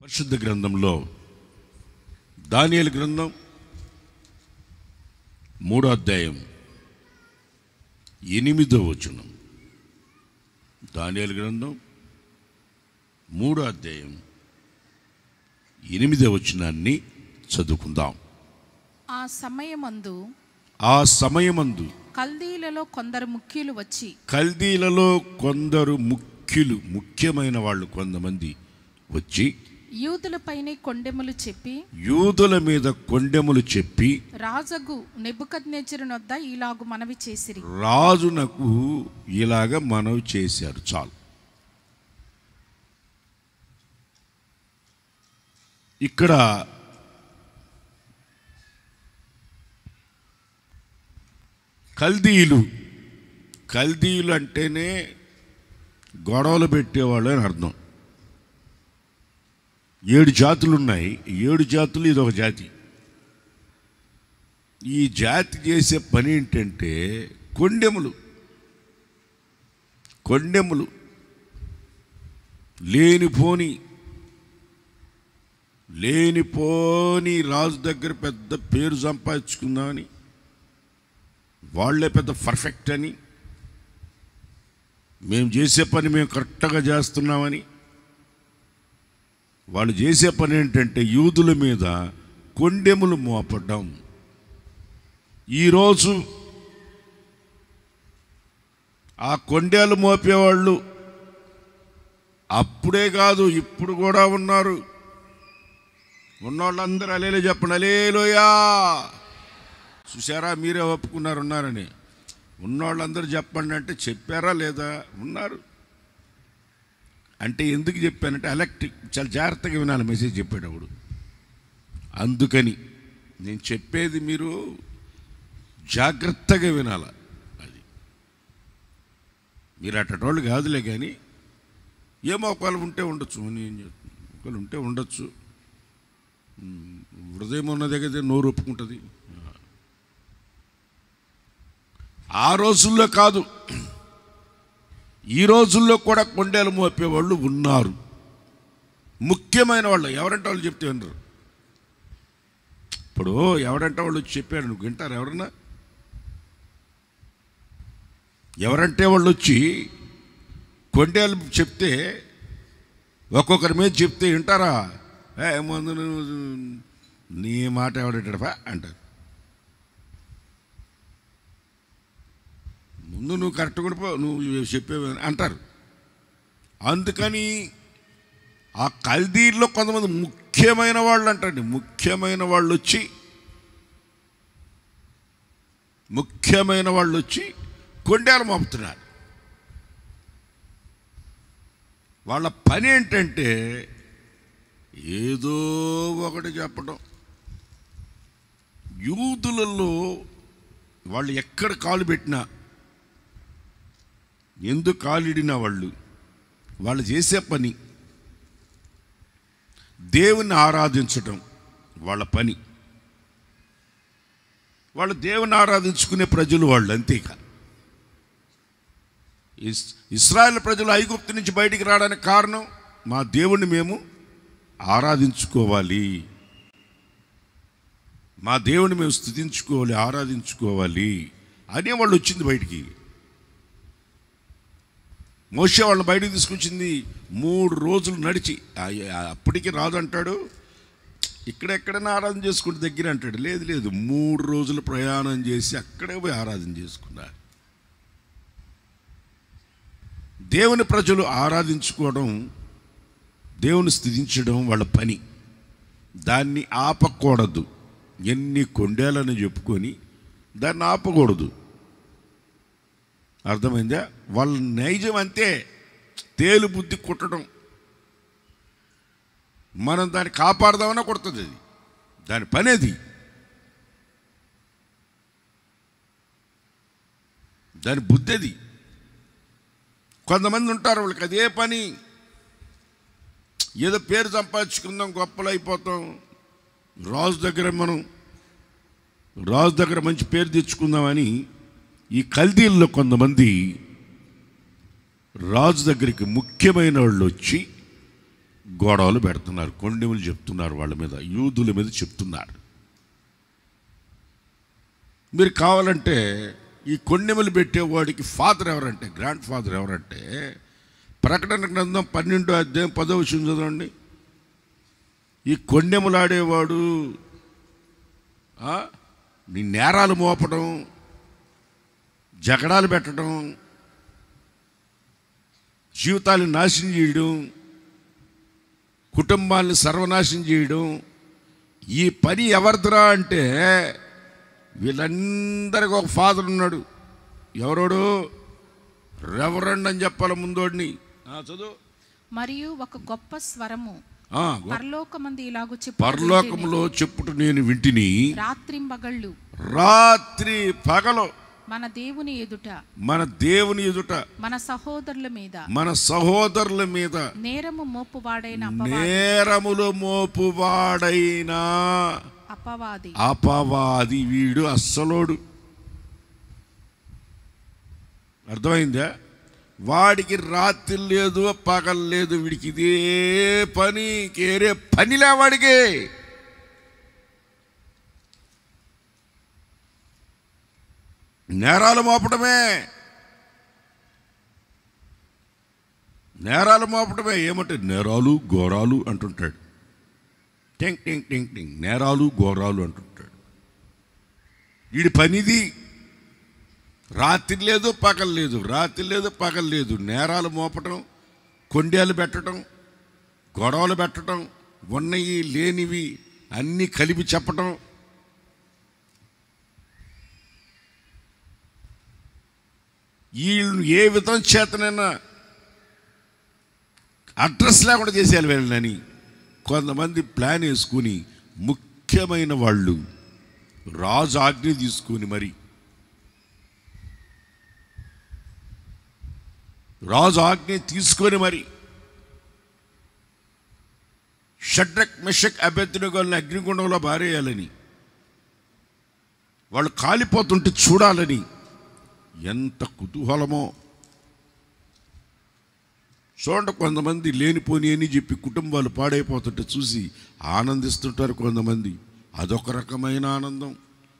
పరిశుద్ధ గ్రంథంలో దానియేలు గ్రంథం 3వ అధ్యాయం 8వ వచనం. దానియేలు గ్రంథం 3వ అధ్యాయం 8వ వచనాన్ని చదువుకుందాం. ఆ సమయమందు కల్దీలలో కొందరు ముఖ్యమైన వాళ్ళు కొంతమంది వచ్చి యూదుల మీద కొండెములు చెప్పి రాజుకు నెబుకద్నెజరునొద్ద ఇలాగు మనవి చేసిరి. రాజునకు ఇలాగ మనవి చేశారు. చాలు. ఇక్కడ కల్దీయులు అంటేనే గొడవలు పెట్టేవాళ్ళు అని అర్థం. 7 జాతులు ఉన్నాయి. 7 జాతులు ఇదొక జాతి. ఈ జాతి చేసే పని ఏంటంటే కొండెములు లేనిపోని రాజు దగ్గర పెద్ద పేరు సంపాదించుకుందామని, వాళ్ళే పెద్ద పర్ఫెక్ట్ అని, మేము చేసే పని మేము కరెక్ట్గా చేస్తున్నామని, వాళ్ళు చేసే పని ఏంటంటే యూదుల మీద కొండెములు మోపడం. ఈరోజు ఆ కొండెలు మోపేవాళ్ళు అప్పుడే కాదు, ఇప్పుడు కూడా ఉన్నారు. ఉన్నవాళ్ళందరూ అలేలు చెప్పండి, అలేలుయా. చూసారా, మీరే ఒప్పుకున్నారు ఉన్నారని. ఉన్నవాళ్ళందరూ చెప్పండి అంటే చెప్పారా లేదా? ఉన్నారు. అంటే ఎందుకు చెప్పానంటే చాలా జాగ్రత్తగా వినాలి మెసేజ్ చెప్పేటప్పుడు. అందుకని నేను చెప్పేది మీరు జాగ్రత్తగా వినాలి. అది మీరు అట్టోళ్ళు కాదులే, కానీ ఏమో ఒకళ్ళు ఉంటే ఉండొచ్చు, ఒకళ్ళు ఉంటే ఉండొచ్చు. హృదయం ఉన్న దగ్గర నోరు ఒప్పుకుంటుంది. ఆ రోజుల్లో కాదు, ఈ రోజుల్లో కూడా కొండేలు మోపేవాళ్ళు ఉన్నారు. ముఖ్యమైన వాళ్ళు. ఎవరంటే వాళ్ళు చెప్తే వినరు. ఇప్పుడు ఎవరంటే వాళ్ళు వచ్చి చెప్పారు, నువ్వు వింటారు? ఎవరన్నా ఎవరంటే వాళ్ళు వచ్చి కొండేలు చెప్తే ఒక్కొక్కరి మీద చెప్తే వింటారా? ముందు నీ మాట ఎవడంటాడపా అంటారు. ముందు నువ్వు కరెక్ట్ కూడా పో, నువ్వు చెప్పేవి అంటారు. అందుకని ఆ కల్దీల్లో కొంతమంది ముఖ్యమైన వాళ్ళు అంటండి, ముఖ్యమైన వాళ్ళు వచ్చి కొండేలు మోపుతున్నారు. వాళ్ళ పని ఏంటంటే ఏదో ఒకటి చెప్పడం. యూదులలో వాళ్ళు ఎక్కడ కాలు పెట్టినా, ఎందుకు కాలిడినా వాళ్ళు చేసే పని దేవుని ఆరాధించటం. వాళ్ళ పని వాళ్ళు దేవుని ఆరాధించుకునే ప్రజలు వాళ్ళు. అంతేకా ఇశ్రాయేలు ప్రజలు ఐగుప్తు నుంచి బయటికి రావడానికి కారణం మా దేవుణ్ణి మేము ఆరాధించుకోవాలి, మా దేవుని మేము స్తుతించుకోవాలి, ఆరాధించుకోవాలి అనే వాళ్ళు వచ్చింది బయటికి. మోషే వాళ్ళని బయటకు తీసుకొచ్చింది 3 రోజులు నడిచి. అప్పటికి రాదు అంటాడు, ఇక్కడెక్కడైనా ఆరాధన చేసుకుంటే దగ్గర అంటాడు. లేదు 3 రోజులు ప్రయాణం చేసి అక్కడే పోయి ఆరాధన చేసుకున్నారు. దేవుని ప్రజలు ఆరాధించుకోవడం, దేవుని స్తుతించడం వాళ్ళ పని. దాన్ని ఆపకూడదు. ఎన్ని కొండేలని చెప్పుకొని దాన్ని ఆపకూడదు. అర్థమైందా? వాళ్ళ నైజం అంతే, తేలు బుద్ధి కుట్టడం. మనం దాన్ని కాపాడదామన్నా కొడుతుంది. అది దాని పని. అది దాని బుద్ధి. అది కొంతమంది ఉంటారు, వాళ్ళకి అదే పని. ఏదో పేరు సంపాదించుకుందాం, గొప్పలు అయిపోతాం, రాజు దగ్గర మంచి పేరు తెచ్చుకుందామని ఈ కల్దీల్లో కొంతమంది రాజు దగ్గరికి ముఖ్యమైన వాళ్ళు వచ్చి గొడవలు పెడుతున్నారు, కొండెములు చెప్తున్నారు, వాళ్ళ మీద, యూదుల మీద చెప్తున్నారు. మీరు కావాలంటే ఈ కొండెములు పెట్టేవాడికి ఫాదర్ ఎవరంటే, గ్రాండ్ ఫాదర్ ఎవరంటే, ప్రకటన గ్రంథం 12వ అధ్యాయం 10వ వచనం చదవండి. ఈ కొండెములాడేవాడు నీ నేరాలు మోపడం, జగడాలు పెట్టడం, జీవితాలను నాశనం చేయడం, కుటుంబాలను సర్వనాశనం చేయడం, ఈ పని ఎవరిదిరా అంటే వీళ్ళందరికీ ఒక ఫాదర్ ఉన్నాడు. ఎవరోడు? రెవరెండ్ అని చెప్పాలి ముందోడిని. చదువు. మరియు ఒక గొప్ప స్వరము పరలోకమందు ఇలాగు పరలోకములో చెప్పుట నేను వింటిని, రాత్రింబగళ్ళు, రాత్రి పగలు మన దేవుని ఎదుట, మన దేవుని ఎదుట, మన సహోదరుల మీద, మన సహోదరుల మీద నేరము మోపువాడైన, నేరములు మోపువాడైన అపవాది, అపవాది వీడు అస్సలోడు. అర్థమైందా? వాడికి రాత్రి లేదు, పగలు లేదు, వీడికి ఇదే పని, కేరే పనిలే వాడికి. నేరాలు మోపడమే, నేరాలు మోపడమే. ఏమంటే నేరాలు ఘోరాలు అంటుంటాడు. టింగ్ టింగ్ టింగ్ టింగ్, నేరాలు ఘోరాలు అంటుంటాడు. వీడి పనిది. రాత్రి లేదు, పగలు లేదు, రాత్రి లేదు, పగలు లేదు. నేరాలు మోపటం, కొండేలు పెట్టడం, గొడవలు పెట్టడం, ఉన్నవి లేనివి అన్నీ కలిపి చెప్పటం. వీళ్ళు ఏ విధం చేతనైనా అడ్రస్ లేకుండా చేసేయాలి వీళ్ళని కొంతమంది ప్లాన్ వేసుకుని, ముఖ్యమైన వాళ్ళు రాజు ఆజ్ఞ తీసుకుని, మరి రాజు ఆజ్ఞ తీసుకొని మరి షడ్రక్ మెషక్ అబేద్నెగోలను అగ్నిగుండంలో బారేయాలని, వాళ్ళు కాలిపోతుంటే చూడాలని ఎంత కుతూహలమో. చూడండి, కొంతమంది లేనిపోని అని చెప్పి కుటుంబాలు పాడైపోతుంటే చూసి ఆనందిస్తుంటారు కొంతమంది. అదొక రకమైన ఆనందం,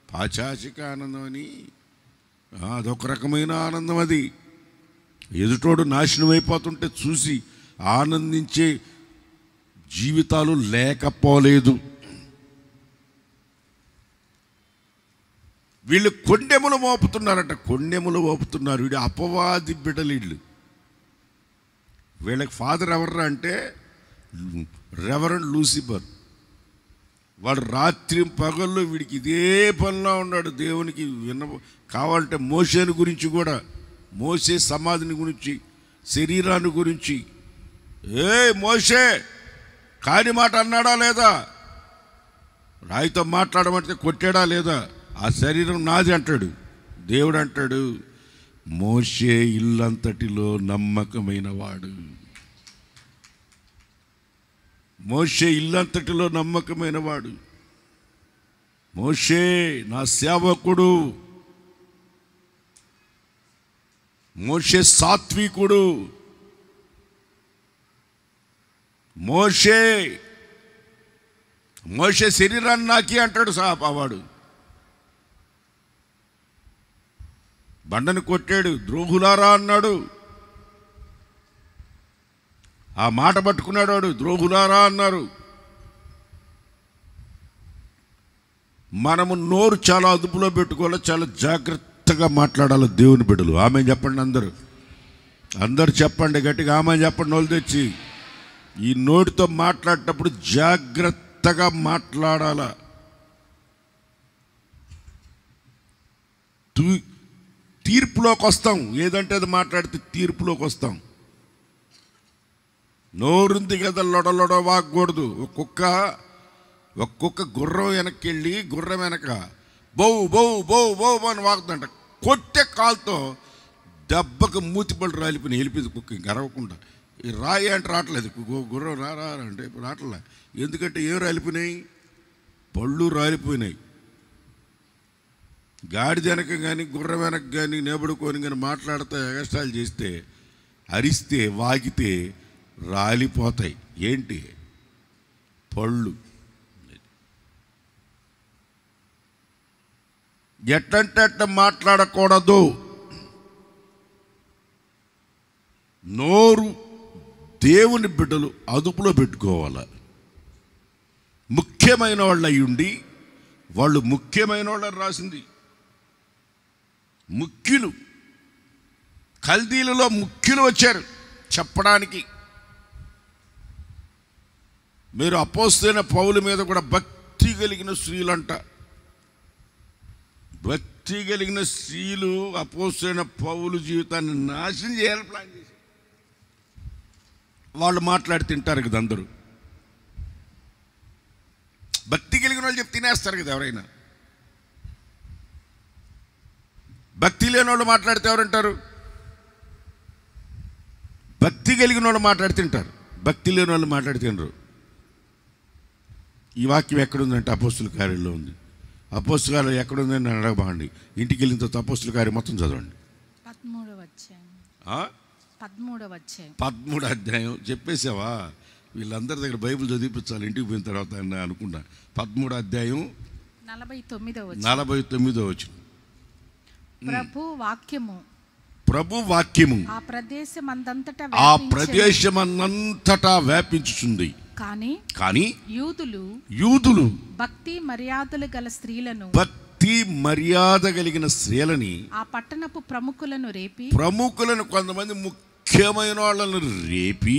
పాచాచిక ఆనందం అని, అదొక రకమైన ఆనందం. అది ఎదుటోడు నాశనం అయిపోతుంటే చూసి ఆనందించే జీవితాలు లేకపోలేదు. వీళ్ళు కొండెములు మోపుతున్నారట, కొండెములు మోపుతున్నారు. వీడు అపవాది బిడ్డలు వీళ్ళు. వీళ్ళకి ఫాదర్ ఎవర్రా అంటే రెవరెండ్ లూసిఫర్. వాడు రాత్రి పగళ్ళు వీడికి ఇదే పనిలో ఉన్నాడు. దేవునికి కావాలంటే మోషేని గురించి కూడా, మోసే సమాధిని గురించి, శరీరాన్ని గురించి, మోషే కాని మాట అన్నాడా లేదా, రాయితో మాట్లాడమంటే కొట్టాడా లేదా, ఆ శరీరం నాది అంటాడు. దేవుడు అంటాడు, మోషే ఇల్లంతటిలో నమ్మకమైన వాడు. మోషే ఇల్లంతటిలో నమ్మకమైన వాడు. మోషే నా సేవకుడు, మోషే సాత్వికుడు, మోషే శరీరాన్ని నాకి అంటాడు వాడు. బండను కొట్టాడు, ద్రోహులారా అన్నాడు. ఆ మాట పట్టుకున్నాడు వాడు, ద్రోహులారా అన్నారు. మనము నోరు చాలా అదుపులో పెట్టుకోవాలి, చాలా జాగ్రత్తగా మాట్లాడాలి దేవుని బిడ్డలు. ఆమె చెప్పండి, అందరూ చెప్పండి గట్టిగా, ఆమె చెప్పండి. నోళ్ళు తెచ్చి ఈ నోటితో మాట్లాడేటప్పుడు జాగ్రత్తగా మాట్లాడాల. తీర్పులోకి వస్తాం, ఏదంటే అది మాట్లాడితే తీర్పులోకి వస్తాం. నోరుంది కదా లొడలొడ వాగకూడదు. ఒక్కొక్క గుర్రం వెనక్కి వెళ్ళి, గుర్రం వెనక బౌ బౌ బౌ బౌ అని వాగుతుందంట. కొట్టే కాలుతో దెబ్బకు మూతిపళ్ళు రాలిపోయినాయి, వెళ్ళిపోయింది కుక్క. ఇంక అరవకుండా ఈ రాయి అంటే రావట్లేదు, గుర్రం రా అంటే రావట్లే. ఎందుకంటే ఏం రాలిపోయినాయి? పళ్ళు రాలిపోయినాయి. గాడి వెనక కానీ గుర్రం వెనక కానీ నేబడుకొని కానీ మాట్లాడితే ఎగస్ట్రాలు చేస్తే, అరిస్తే, వాగితే రాలిపోతాయి. ఏంటి? పళ్ళు. ఎట్టంటే అట్ట మాట్లాడకూడదు. నోరు దేవుని బిడ్డలు అదుపులో పెట్టుకోవాలి. ముఖ్యమైన వాళ్ళు అయ్యుండి, వాళ్ళు ముఖ్యమైన వాళ్ళని రాసింది. ముఖ్యులు, కల్దీలలో ముఖ్యులు వచ్చారు చెప్పడానికి. మీరు అపోస్తలుడైన పౌలు మీద కూడా భక్తి కలిగిన స్త్రీలంట. భక్తి కలిగిన స్త్రీలు అపోస్తలుడైన పౌలు జీవితాన్ని నాశనం చేయాలని ప్లాన్ చేశారు. వాళ్ళు మాట్లాడి తింటారు కదా అందరూ. భక్తి కలిగిన వాళ్ళు చెప్పి తినేస్తారు కదా ఎవరైనా. భక్తి లేని వాళ్ళు మాట్లాడితే ఎవరంటారు? భక్తి కలిగిన వాళ్ళు మాట్లాడి తింటారు, భక్తి లేని వాళ్ళు మాట్లాడి తినరు. ఈ వాక్యం ఎక్కడుందంటే అపోస్తుల కార్యంలో ఉంది. అపోస్తుల కార్యం ఎక్కడుందని నన్ను అడగబాండి. ఇంటికి వెళ్ళిన తర్వాత అపోస్తుల కార్యం మొత్తం చదవండి. 13వ అధ్యాయం. చెప్పేసావా? వీళ్ళందరి దగ్గర బైబిల్ చదివించాలి ఇంటికి పోయిన తర్వాత అని అనుకున్నా. 13వ అధ్యాయం 49వ వచనం. ప్రభు వాక్యము ఆ ప్రదేశమంతటా వ్యాపించుచుంది. కానీ యూదులు భక్తి మర్యాదలు గల స్త్రీలను, భక్తి మర్యాద కలిగిన స్త్రీలని, ఆ పట్టణపు ప్రముఖులను కొంతమంది ముఖ్యమైన వాళ్ళను రేపి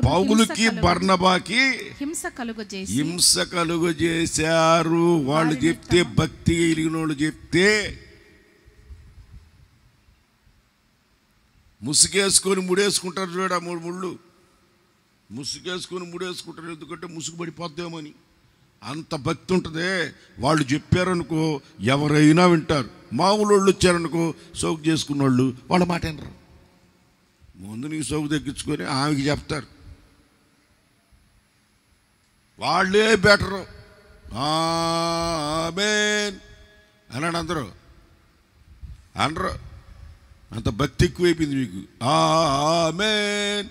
పౌలుకి బర్నబాకి హింస కలుగజేశారు. వాళ్ళు చెప్తే, భక్తి కలిగిన వాళ్ళు చెప్తే ముసుగేసుకొని ముడేసుకుంటారు. చూడ 3 ముళ్ళు ముసుగేసుకొని ముడేసుకుంటారు. ఎందుకంటే ముసుగు పడిపోద్దామని. అంత భక్తి ఉంటుందే. వాళ్ళు చెప్పారనుకో ఎవరైనా వింటారు. మామూలు వాళ్ళు వచ్చారనుకో సోకు చేసుకున్న వాళ్ళ మాట వినరు. ముందు నీకు సోకు తగ్గించుకొని ఆమెకి చెప్తారు. వాళ్ళే బెటరు. ఆమేన్ అన్నాడు అందరూ అనరు. అంత భక్తి ఎక్కువైపోయింది మీకు. ఆమేన్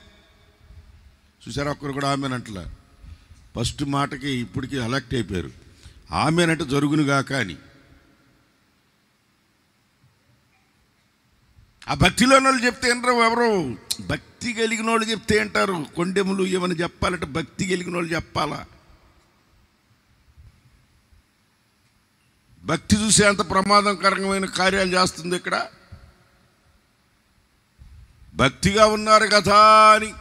చూసారా? ఒక్కరు కూడా ఆమెన్ అంటలా. ఫస్ట్ మాటకి ఇప్పటికీ అలర్ట్ అయిపోయారు. ఆమెన్ అంటే జరుగునుగా. కానీ ఆ భక్తిలో వాళ్ళు చెప్తే వినరు ఎవరు. భక్తి కలిగిన వాళ్ళు చెప్తే అంటారు. కొండెములు ఏమైనా చెప్పాలంటే భక్తి కలిగిన వాళ్ళు చెప్పాలా. భక్తి చూసే అంత ప్రమాదకరమైన కార్యాలు చేస్తుంది ఇక్కడ. భక్తిగా ఉన్నారు కదా అని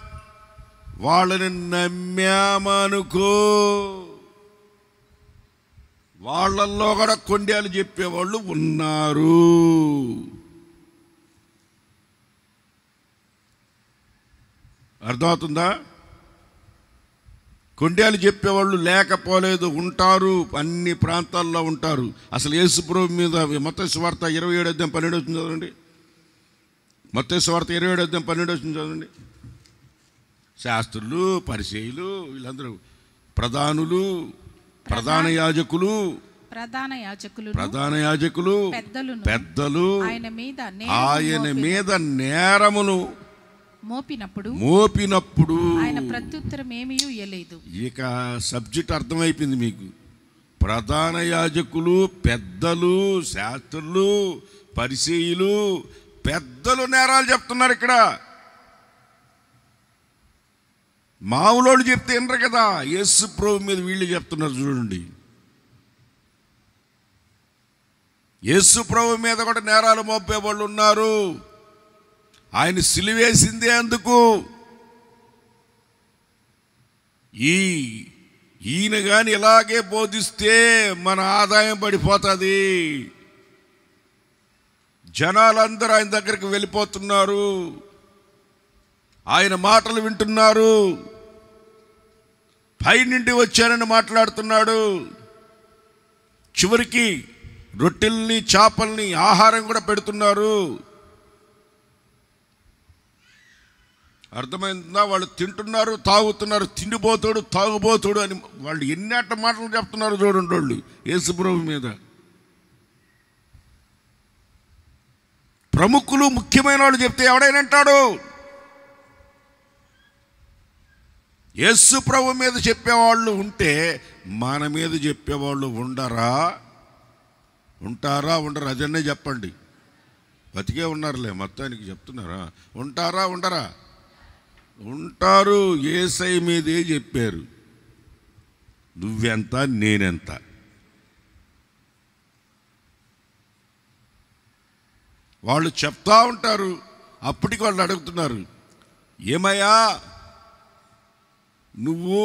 వాళ్ళని నమ్మామనుకో, వాళ్ళల్లో కూడా కొండేలు చెప్పేవాళ్ళు ఉన్నారు. అర్థమవుతుందా? కొండేలు చెప్పేవాళ్ళు లేకపోలేదు, ఉంటారు. అన్ని ప్రాంతాల్లో ఉంటారు. అసలు యేసుప్రభు మీద మత్తయి సువార్త 27:12 చదవండి. మత్తయి సువార్త 27:12 చదవండి. శాస్త్రులు, పరిసయ్యులు, వీళ్ళందరూ ప్రధానులు, ప్రధాన యాజకులు, పెద్దలు ఆయన మీద నేరమును మోపినప్పుడు ఆయన ప్రత్యుత్తరం ఏమీ ఇయ్యలేదు. ఇక సబ్జెక్ట్ అర్థమైపోయింది మీకు. ప్రధాన యాజకులు, పెద్దలు, శాస్త్రులు, పరిసయ్యులు, పెద్దలు నేరాలు చెప్తున్నారు ఇక్కడ. మావులోళ్ళు చెప్తే వినరు కదా. యేసు ప్రభు మీద వీళ్ళు చెప్తున్నారు చూడండి. యేసు ప్రభు మీద కూడా నేరాలు మోపే వాళ్ళు ఉన్నారు. ఆయన సిలువేసిందే అందుకు. ఈయన కానీ ఇలాగే బోధిస్తే మన ఆదాయం పడిపోతుంది. జనాలందరూ ఆయన దగ్గరికి వెళ్ళిపోతున్నారు. ఆయన మాటలు వింటున్నారు. పై నుండి వచ్చానని మాట్లాడుతున్నాడు. చివరికి రొట్టెల్ని, చేపల్ని ఆహారం కూడా పెడుతున్నారు. అర్థమైందా? వాళ్ళు తింటున్నారు, తాగుతున్నారు. తిండిపోతాడు, తాగుబోతాడు అని వాళ్ళు ఎన్నట మాటలు చెప్తున్నారు చూడండి వాళ్ళు యేసుప్రభు మీద. ప్రముఖులు, ముఖ్యమైన వాళ్ళు చెప్తే ఎవడైనా అంటాడు. యేసు ప్రభు మీద చెప్పేవాళ్ళు ఉంటే మన మీద చెప్పేవాళ్ళు ఉంటారా ఉండరా? అదన్నే చెప్పండి. బతికే ఉన్నారులే, మొత్తానికి చెప్తున్నారా? ఉంటారా ఉండరా? ఉంటారు. యేసయ్య మీదే చెప్పారు, నువ్వెంత నేనెంత. వాళ్ళు చెప్తా ఉంటారు, అప్పటికి వాళ్ళు అడుగుతున్నారు, ఏమయ్యా నువ్వు,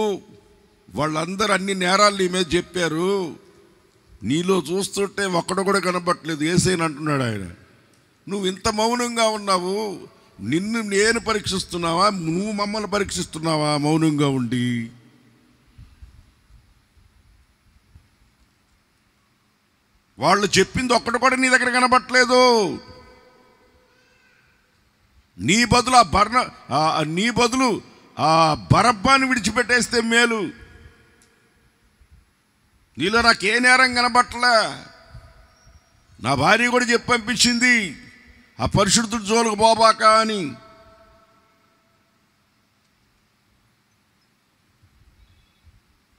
వాళ్ళందరూ అన్ని నేరాలు నీ మీద చెప్పారు, నీలో చూస్తుంటే ఒక్కడు కూడా కనబట్టలేదు యేసయ్యని అంటున్నాడు ఆయన. నువ్వు ఇంత మౌనంగా ఉన్నావు, నిన్ను నేను పరీక్షిస్తున్నావా, నువ్వు మమ్మల్ని పరీక్షిస్తున్నావా మౌనంగా ఉండి? వాళ్ళు చెప్పింది ఒక్కడు కూడా నీ దగ్గర కనబట్టలేదు. నీ బదులు ఆ బరబ్బాని విడిచిపెట్టేస్తే మేలు. నీలో నాకు ఏ నేరం కనబట్టలే. నా భార్య కూడా చెప్పి పంపించింది, ఆ పరిశుద్ధుడు జోలుకు పోబాక అని.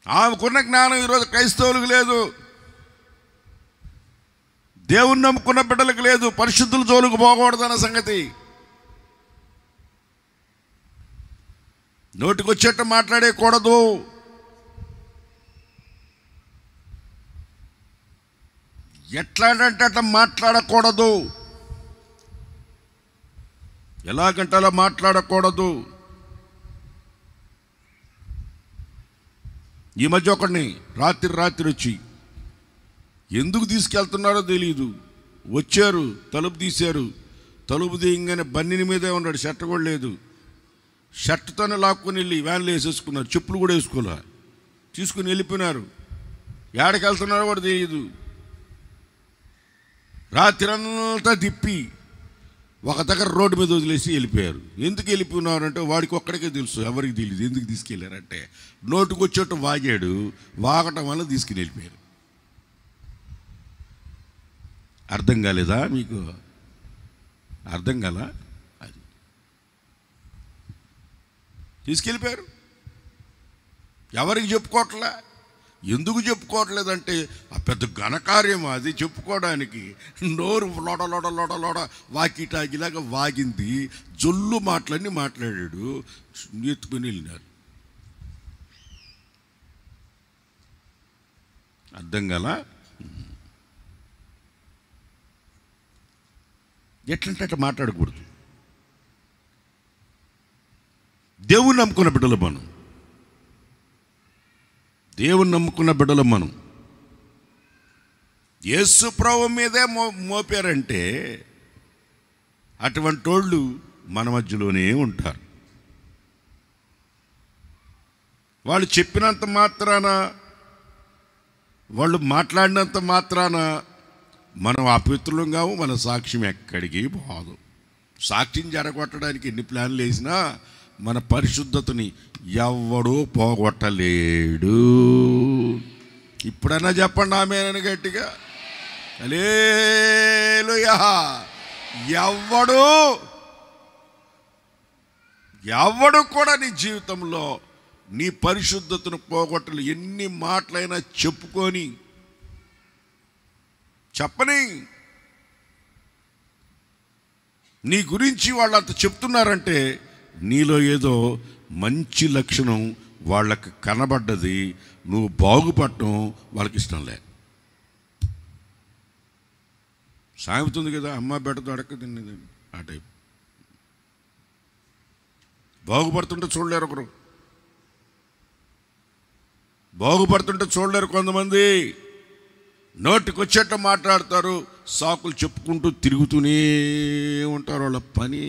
ఆమెకున్న జ్ఞానం ఈరోజు క్రైస్తవులకు లేదు, దేవుని నమ్ముకున్న బిడ్డలకు లేదు. పరిశుద్ధుల జోలుకు పోకూడదన్న సంగతి. నోటికొచ్చేట్టు మాట్లాడేయకూడదు. ఎట్లాంటే అట్లా మాట్లాడకూడదు, ఎలాగంటే అలా మాట్లాడకూడదు. ఈ మధ్య ఒకడిని రాత్రి వచ్చి ఎందుకు తీసుకెళ్తున్నారో తెలియదు, వచ్చారు, తలుపు తీశారు. తలుపు తీయంగానే బన్నీని మీదే ఉన్నాడు, షర్ట్ కూడా లేదు. షర్ట్తోనే లాక్కుని వెళ్ళి వ్యాన్లో వేసేసుకున్నారు, చెప్పులు కూడా వేసుకోలే, తీసుకుని వెళ్ళిపోయినారు. ఏడకి వెళ్తున్నారో కూడా తెలియదు. రాత్రి అంతా తిప్పి ఒక దగ్గర రోడ్డు మీద వదిలేసి వెళ్ళిపోయారు. ఎందుకు వెళ్ళిపోయినారంటే వాడికి ఒక్కడికే తెలుసు, ఎవరికి తెలియదు ఎందుకు తీసుకెళ్ళారంటే. నోటుకు వచ్చేట్టు వాగాడు, వాగటం వల్ల తీసుకుని వెళ్ళిపోయారు. అర్థం కాలేదా మీకు? అర్థం కాలా? అది తీసుకెళ్ళిపోయారు. ఎవరికి చెప్పుకోవట్లే. ఎందుకు చెప్పుకోవట్లేదంటే ఆ పెద్ద ఘనకార్యం అది చెప్పుకోవడానికి. నోరు లోడ వాకిటాగిలాగా వాగింది, జొల్లు మాటలన్నీ మాట్లాడాడు, ఎత్తుకుని వెళ్ళినారు. అర్థం కాలా? ఎట్లంటే అట్లా మాట్లాడకూడదు. దేవుని నమ్ముకున్న బిడ్డలు మనం, దేవుని నమ్ముకున్న బిడ్డలు మనం. యేసు ప్రభు మీదే మోపారంటే అటువంటి వాళ్ళు మన మధ్యలోనే ఉంటారు. వాళ్ళు చెప్పినంత మాత్రాన, వాళ్ళు మాట్లాడినంత మాత్రాన మనం అపవిత్రులం కావు, మన సాక్ష్యం ఎక్కడికి పోదు. సాక్ష్యం జరగొట్టడానికి ఎన్ని ప్లాన్లు వేసినా మన పరిశుద్ధతని ఎవడూ పోగొట్టలేడు. ఇప్పుడన్నా చెప్పండి ఆమేనని గట్టిగా. హల్లెలూయా. ఎవడు కూడా నీ జీవితంలో నీ పరిశుద్ధతను పోగొట్టలు. ఎన్ని మాటలైనా చెప్పుకొని చెప్పని, నీ గురించి వాళ్ళు అంత చెప్తున్నారంటే నీలో ఏదో మంచి లక్షణం వాళ్ళకి కనబడ్డది. నువ్వు బాగుపడటం వాళ్ళకి ఇష్టం లే. సాగుతుంది కదా, అమ్మ బిడ్డతో అడక్క తిన్నది ఆ టైప్. బాగుపడుతుంటే చూడలేరు ఒకరు, బాగుపడుతుంటే చూడలేరు కొంతమంది. నోటికి వచ్చేట్టు మాట్లాడతారు, సాకులు చెప్పుకుంటూ తిరుగుతూనే ఉంటారు. వాళ్ళ పని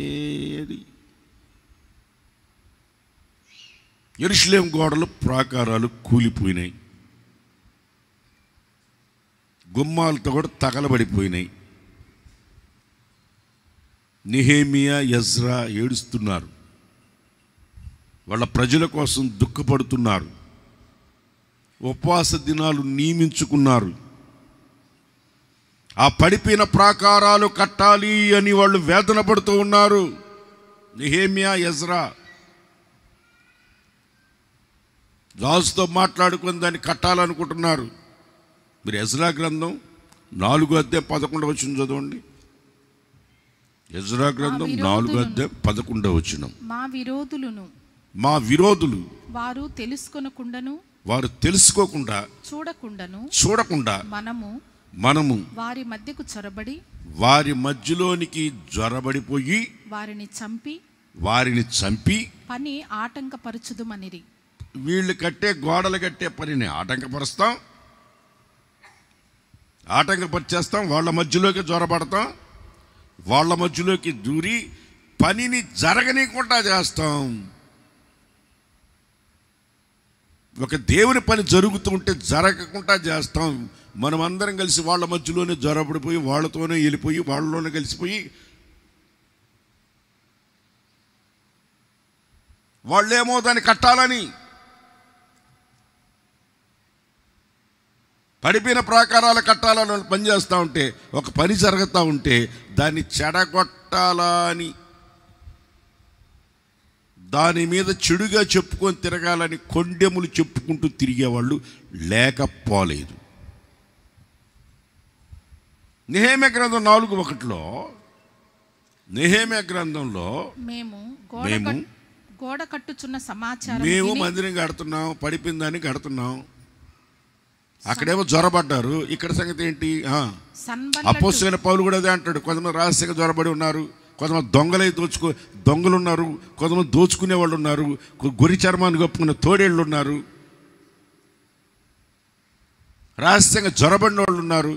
అది. యెరూషలేము గోడలు ప్రాకారాలు కూలిపోయినాయి, గుమ్మాలతో కూడా తగలబడిపోయినాయి. నెహెమియా, ఎజ్రా ఏడుస్తున్నారు, వాళ్ళ ప్రజల కోసం దుఃఖపడుతున్నారు, ఉపవాస దినాలు నియమించుకున్నారు. ఆ పడిపోయిన ప్రాకారాలు కట్టాలి అని వాళ్ళు వేదన పడుతూ ఉన్నారు. నెహెమియా, ఎజ్రా రాజుతో మాట్లాడుకొని దాన్ని కట్టాలనుకుంటున్నారు. మీరు ఎజ్రా గ్రంథం 4:11 చదవండి. ఎజ్రా గ్రంథం 4:11. మా విరోధులు వారు తెలుసుకోకుండా చూడకుండా మనము వారి మధ్యకు చొరబడి వారి మధ్యలోనికి జొరబడిపోయి వారిని చంపి పని ఆటంకపరచుదుమనిరి. వీళ్ళు గోడలు కట్టే పనిని ఆటంకపరిచేస్తాం, వాళ్ళ మధ్యలోకి జొరబడతాం, వాళ్ళ మధ్యలోకి దూరి పనిని జరగనీయకుండా చేస్తాం. ఒక దేవుని పని జరుగుతుంటే జరగకుండా చేస్తాం. మనం అందరం కలిసి వాళ్ళ మధ్యలోనే జొరబడిపోయి వాళ్ళతోనే వెళ్ళిపోయి వాళ్ళలోనే కలిసిపోయి వాళ్ళేమో దాన్ని కట్టాలని పడిపోయిన ప్రాకారాలు కట్టాలని పనిచేస్తూ ఉంటే, ఒక పని జరుగుతూ ఉంటే దాన్ని చెడగొట్టాలని, దాని మీద చెడుగా చెప్పుకొని తిరగాలని కొండెములు చెప్పుకుంటూ తిరిగేవాళ్ళు లేకపోలేదు. నెహెమ్యా గ్రంథం 4:1 నెహెమ్యా గ్రంథంలో మేము గోడ కట్టుచున్న సమాచారం మేము మందిరం కడుతున్నాం, పడిపోయిన దాన్ని కడుతున్నాం. అక్కడేమో జ్వరబడ్డారు. ఇక్కడ సంగతి ఏంటి? అపోస్తలుడైన పౌలు కూడా అదే అంటాడు. కొంతమంది రహస్యంగా జ్వరబడి ఉన్నారు, కొంతమంది దొంగలు ఉన్నారు, కొంతమంది దోచుకునే వాళ్ళు ఉన్నారు, గొర్రె చర్మాన్ని కప్పుకునే తోడేళ్ళు ఉన్నారు, రహస్యంగా జ్వరబడిన వాళ్ళు ఉన్నారు,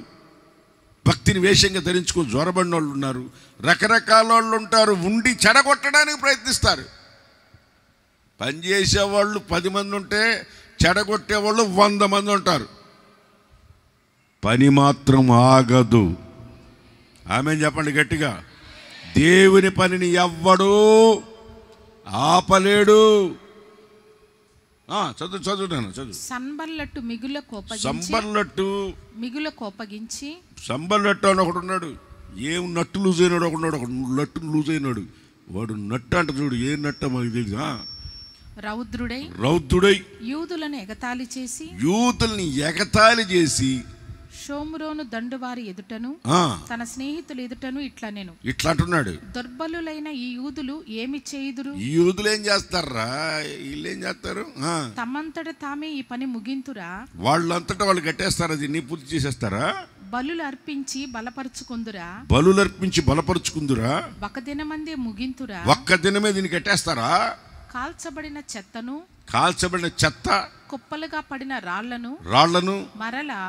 భక్తిని వేషంగా ధరించుకొని జ్వరబడిన వాళ్ళు ఉన్నారు, రకరకాల వాళ్ళు ఉంటారు. ఉండి చెడగొట్టడానికి ప్రయత్నిస్తారు. పనిచేసేవాళ్ళు 10 మంది ఉంటే చెడగొట్టేవాళ్ళు 100 మంది ఉంటారు. పని మాత్రం ఆగదు. ఆమేన్ చెప్పండి గట్టిగా. దేవుని పనిని ఎవ్వడూ ఆపలేడు. చదువు. సంబర్లట్టు అని ఒకడు ఉన్నాడు. ఏం నట్టు లూజ్ అయినాడు ఒకడు, నట్టు లూజ్ అయినాడు. వాడు నట్టు అంట చూడు. ఏ నట్ట మాకు తెలుసా? రౌద్రుడై యూదుల్ని ఎగతాళి చేసి షోమ్రోను దండువారి ఎదుటను తన స్నేహితుల ఎదుటను ఇట్లా అంటున్నాడు. దుర్బలులైన ఈ యూదులు ఏమి చేయుదురు? ఈ యూదులు ఏం చేస్తారా? వీళ్ళు ఏం చేస్తారు? తమంతట తామే ఈ పని ముగింతురా? వాళ్ళంతటా వాళ్ళు కట్టేస్తారా? దీన్ని పూర్తి చేసేస్తారా? బలులు అర్పించి బలపరుచుకుందురా? ఒక దినమందే ముగింతురా? ఒక్క దినమే దీన్ని కట్టేస్తారా? కాల్చబడిన చెత్త కుప్పలుగా పడిన రాళ్లను మరలా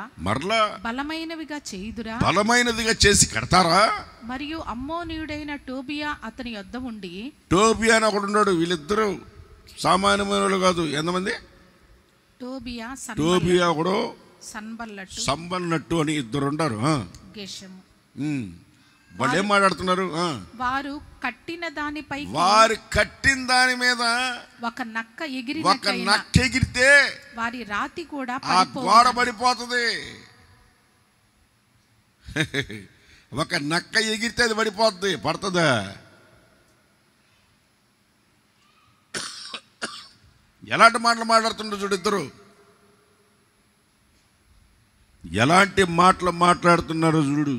బలమైనవిగా చేసి కడతారా? మరియు అమ్మోనీయుడైన టోబియా అతని యొద్ద ఉండి, టోబియా అని ఒకడు ఉన్నాడు. వీళ్ళిద్దరూ సామాన్యమైన వాళ్ళు కాదు. ఎంతమంది? టోబియా ఒకడు, సంబన్నట్టు అని ఇద్దరు ఉంటారు. వాళ్ళు ఏం మాట్లాడుతున్నారు? వారు కట్టిన దాని మీద ఒక నక్క ఎగిరితే వారి రాతి కూడా గోడ పడిపోతుంది. ఒక నక్క ఎగిరితే అది పడుతుందా? ఎలాంటి మాటలు మాట్లాడుతుండ్రు చూడు ఇద్దరు. ఎలాంటి మాటలు మాట్లాడుతున్నారో చూడు.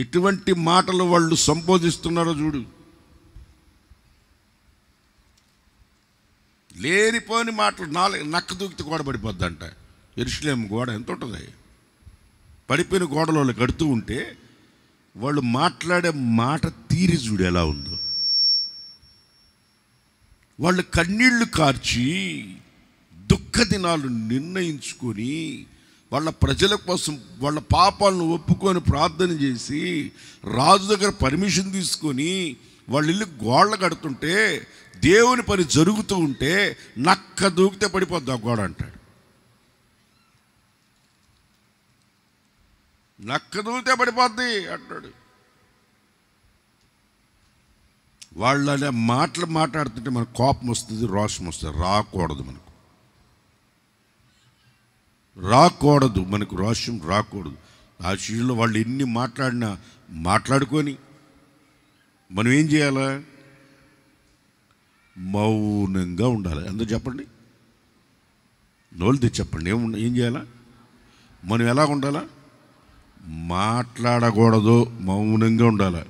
ఎటువంటి మాటలు వాళ్ళు సంబోధిస్తున్నారో చూడు. లేనిపోని మాటలు. నక్క దూకితే గోడ పడిపోద్దంట. యెరూషలేము గోడ ఎంత ఉంటుంది? పడిపోయిన గోడలో వాళ్ళు కడుతూ ఉంటే వాళ్ళు మాట్లాడే మాట తీరి చూడు ఎలా ఉందో. వాళ్ళు కన్నీళ్లు కార్చి దుఃఖ దినాలు నిర్ణయించుకొని వాళ్ళ ప్రజల కోసం వాళ్ళ పాపాలను ఒప్పుకొని ప్రార్థన చేసి రాజు దగ్గర పర్మిషన్ తీసుకొని వాళ్ళ ఇల్లు గోడలు కడుతుంటే, దేవుని పని జరుగుతూ ఉంటే నక్క దూకితే పడిపోద్ది ఆ గోడ అంటాడు. నక్క దూకితే పడిపోద్ది అంటాడు. వాళ్ళ మాటలు మాట్లాడుతుంటే మనకు కోపం వస్తుంది, రోషం వస్తుంది. రాకూడదు మనకు రోషం రాకూడదు. ఆ శిష్యులు వాళ్ళు ఎన్ని మాట్లాడినా మాట్లాడుకొని మనం ఏం చేయాలా? మౌనంగా ఉండాలి. అందరూ చెప్పండి, నోళ్ళు తెచ్చి చెప్పండి. ఏం చేయాలా? మనం ఎలా ఉండాలా? మాట్లాడకూడదు, మౌనంగా ఉండాలి.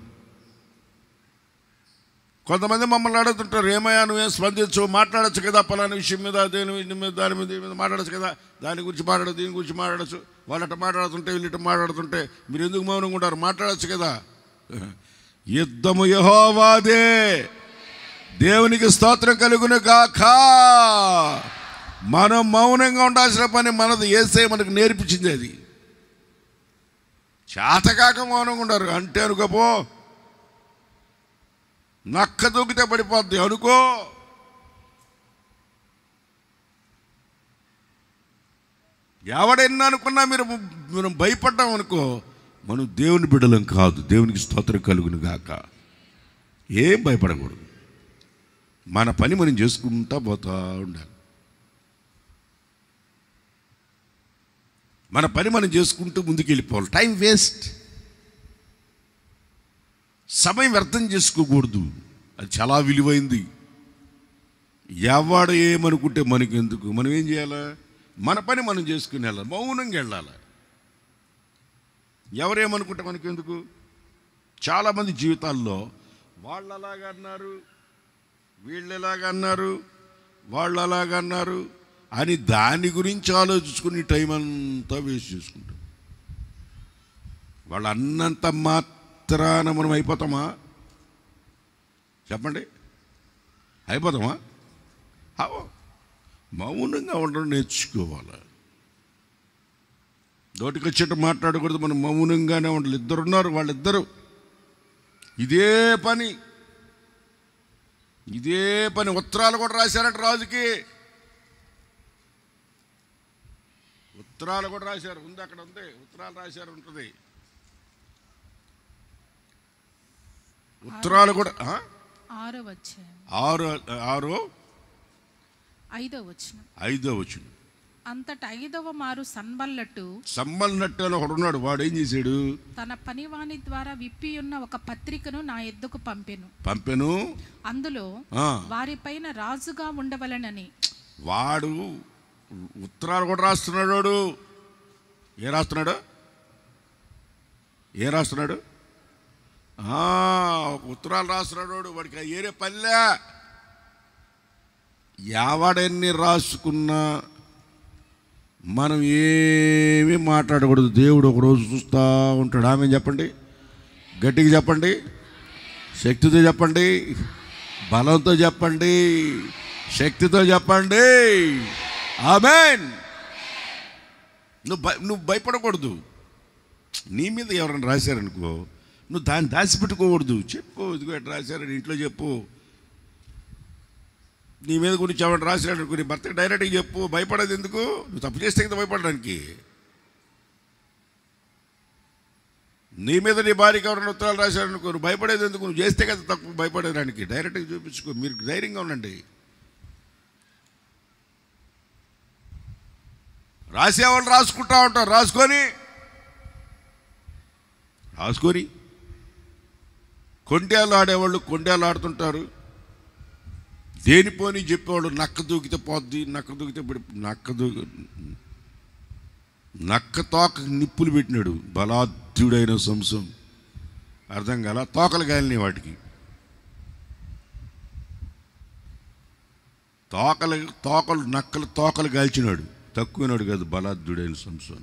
కొంతమంది మమ్మల్ని అడుగుతుంటారు, ఏమయ్యా నువ్వేం స్పందించు, మాట్లాడచ్చు కదా, పలానా విషయం మీద, దేని మీద, దాని మీద మాట్లాడచ్చు కదా, దాని గురించి మాట్లాడచ్చు, దీని గురించి మాట్లాడచ్చు, వాళ్ళట మాట్లాడుతుంటే వీళ్ళట మాట్లాడుతుంటే మీరు ఎందుకు మౌనంగా ఉంటారు? మాట్లాడచ్చు కదా. యుద్ధము యెహోవాదే, దేవునికి స్తోత్రం కలుగును గాక. మనం మౌనంగా ఉండాల్సిన పని మనది. యేసయ్య మనకు నేర్పించింది అది. చేతకాక మౌనంగా ఉండరు. అంటే అనుకోపో, నక్క దూకితే పడిపోద్ది అనుకో. ఎవడెన్నా అనుకున్నా మీరు భయపడ్డాం అనుకో, మనం దేవుని బిడ్డలం కాదు. దేవునికి స్తోత్రం కలుగును గాక. ఏం భయపడకూడదు. మన పని మనం చేసుకుంటా పోతా ఉండాలి. మన పని మనం చేసుకుంటూ ముందుకు వెళ్ళిపోవాలి. టైం వేస్ట్, సమయం వ్యర్థం చేసుకోకూడదు. అది చాలా విలువైంది. ఎవడు ఏమనుకుంటే మనకెందుకు? మనం ఏం చేయాలి? మన పని మనం చేసుకుని వెళ్ళాలి, మౌనంగా వెళ్ళాలి. ఎవరేమనుకుంటే మనకెందుకు? చాలామంది జీవితాల్లో వాళ్ళు అలాగా అన్నారు, వీళ్ళు ఎలాగ అన్నారు, వాళ్ళు అలాగ అన్నారు అని దాని గురించి ఆలోచించుకుని టైం అంతా వేస్ట్ చేసుకుంటాం. వాళ్ళు అన్నంత మాత్రాన మనం అయిపోతామా? చెప్పండి, అయిపోతామా? మౌనంగా ఉండడం నేర్చుకోవాలి. నోటికి వచ్చేట్టు మాట్లాడకూడదు. మనం మౌనంగానే ఉండాలి. ఇద్దరున్నారు, వాళ్ళిద్దరు ఇదే పని ఉత్తరాలు కూడా రాశారట రాజుకి. ఉత్తరాలు కూడా రాశారు. ఉంది, అక్కడ ఉంది, ఉత్తరాలు రాశారు, ఉంటుంది. ఉత్తరాలు కూడా 5వ వచనం. అంతట 5వ మారు సన్బల్లట్టు అని ఒకడు ఉన్నాడు. వాడు ఏం చేశాడు? తన పనివాని ద్వారా విప్పి ఉన్న ఒక పత్రికను నా ఎద్దుకు పంపెను. అందులో వారిపైన రాజుగా ఉండవలెనని. వాడు ఉత్తరాలు కూడా రాస్తున్నాడు. వాడు ఏం రాస్తున్నాడు? ఉత్తరాలు రాస్తున్నాడు. వాడికి ఏరే పల్లె. ఎవడెన్ని రాసుకున్నా మనం ఏమీ మాట్లాడకూడదు. దేవుడు ఒకరోజు చూస్తూ ఉంటాడు. ఆమె చెప్పండి, గట్టిగా చెప్పండి, శక్తితో చెప్పండి, బలంతో చెప్పండి, శక్తితో చెప్పండి. ఆమేన్. నువ్వు భయపడకూడదు. నీ మీద ఎవరైనా రాశారనుకో, నువ్వు దాన్ని దాచిపెట్టుకోకూడదు. చెప్పు, ఇదిగో ఎట్లా రాశారని ఇంట్లో చెప్పు. నీ మీద గురించి ఎవరు రాశాడనుకో, నీ భర్తకి డైరెక్ట్గా చెప్పు. భయపడేది ఎందుకు? నువ్వు తప్పు చేస్తే కదా భయపడడానికి. నీ మీద నీ భార్యకి ఎవరైనా ఉత్తరాలు రాశారనుకో, నువ్వు భయపడేది ఎందుకు? నువ్వు చేస్తే కదా తప్పు భయపడేదానికి. డైరెక్ట్గా చూపించుకో. మీరు ధైర్యంగా ఉండండి. రాసేవాళ్ళు రాసుకుంటా ఉంటారు. రాసుకొని కొండేలు ఆడేవాళ్ళు కొండేలు ఆడుతుంటారు. దేనిపోని చెప్పేవాళ్ళు నక్క దూకితే పోద్ది, నక్క తోక నిప్పులు పెట్టినాడు బలాఢ్యుడైన సంసం. అర్థం కాల? తోకలు కాలినాయి వాటికి. నక్కలు తోకలు కాల్చినాడు. తక్కువనాడు కాదు, బలాఢ్యుడైన సంసం.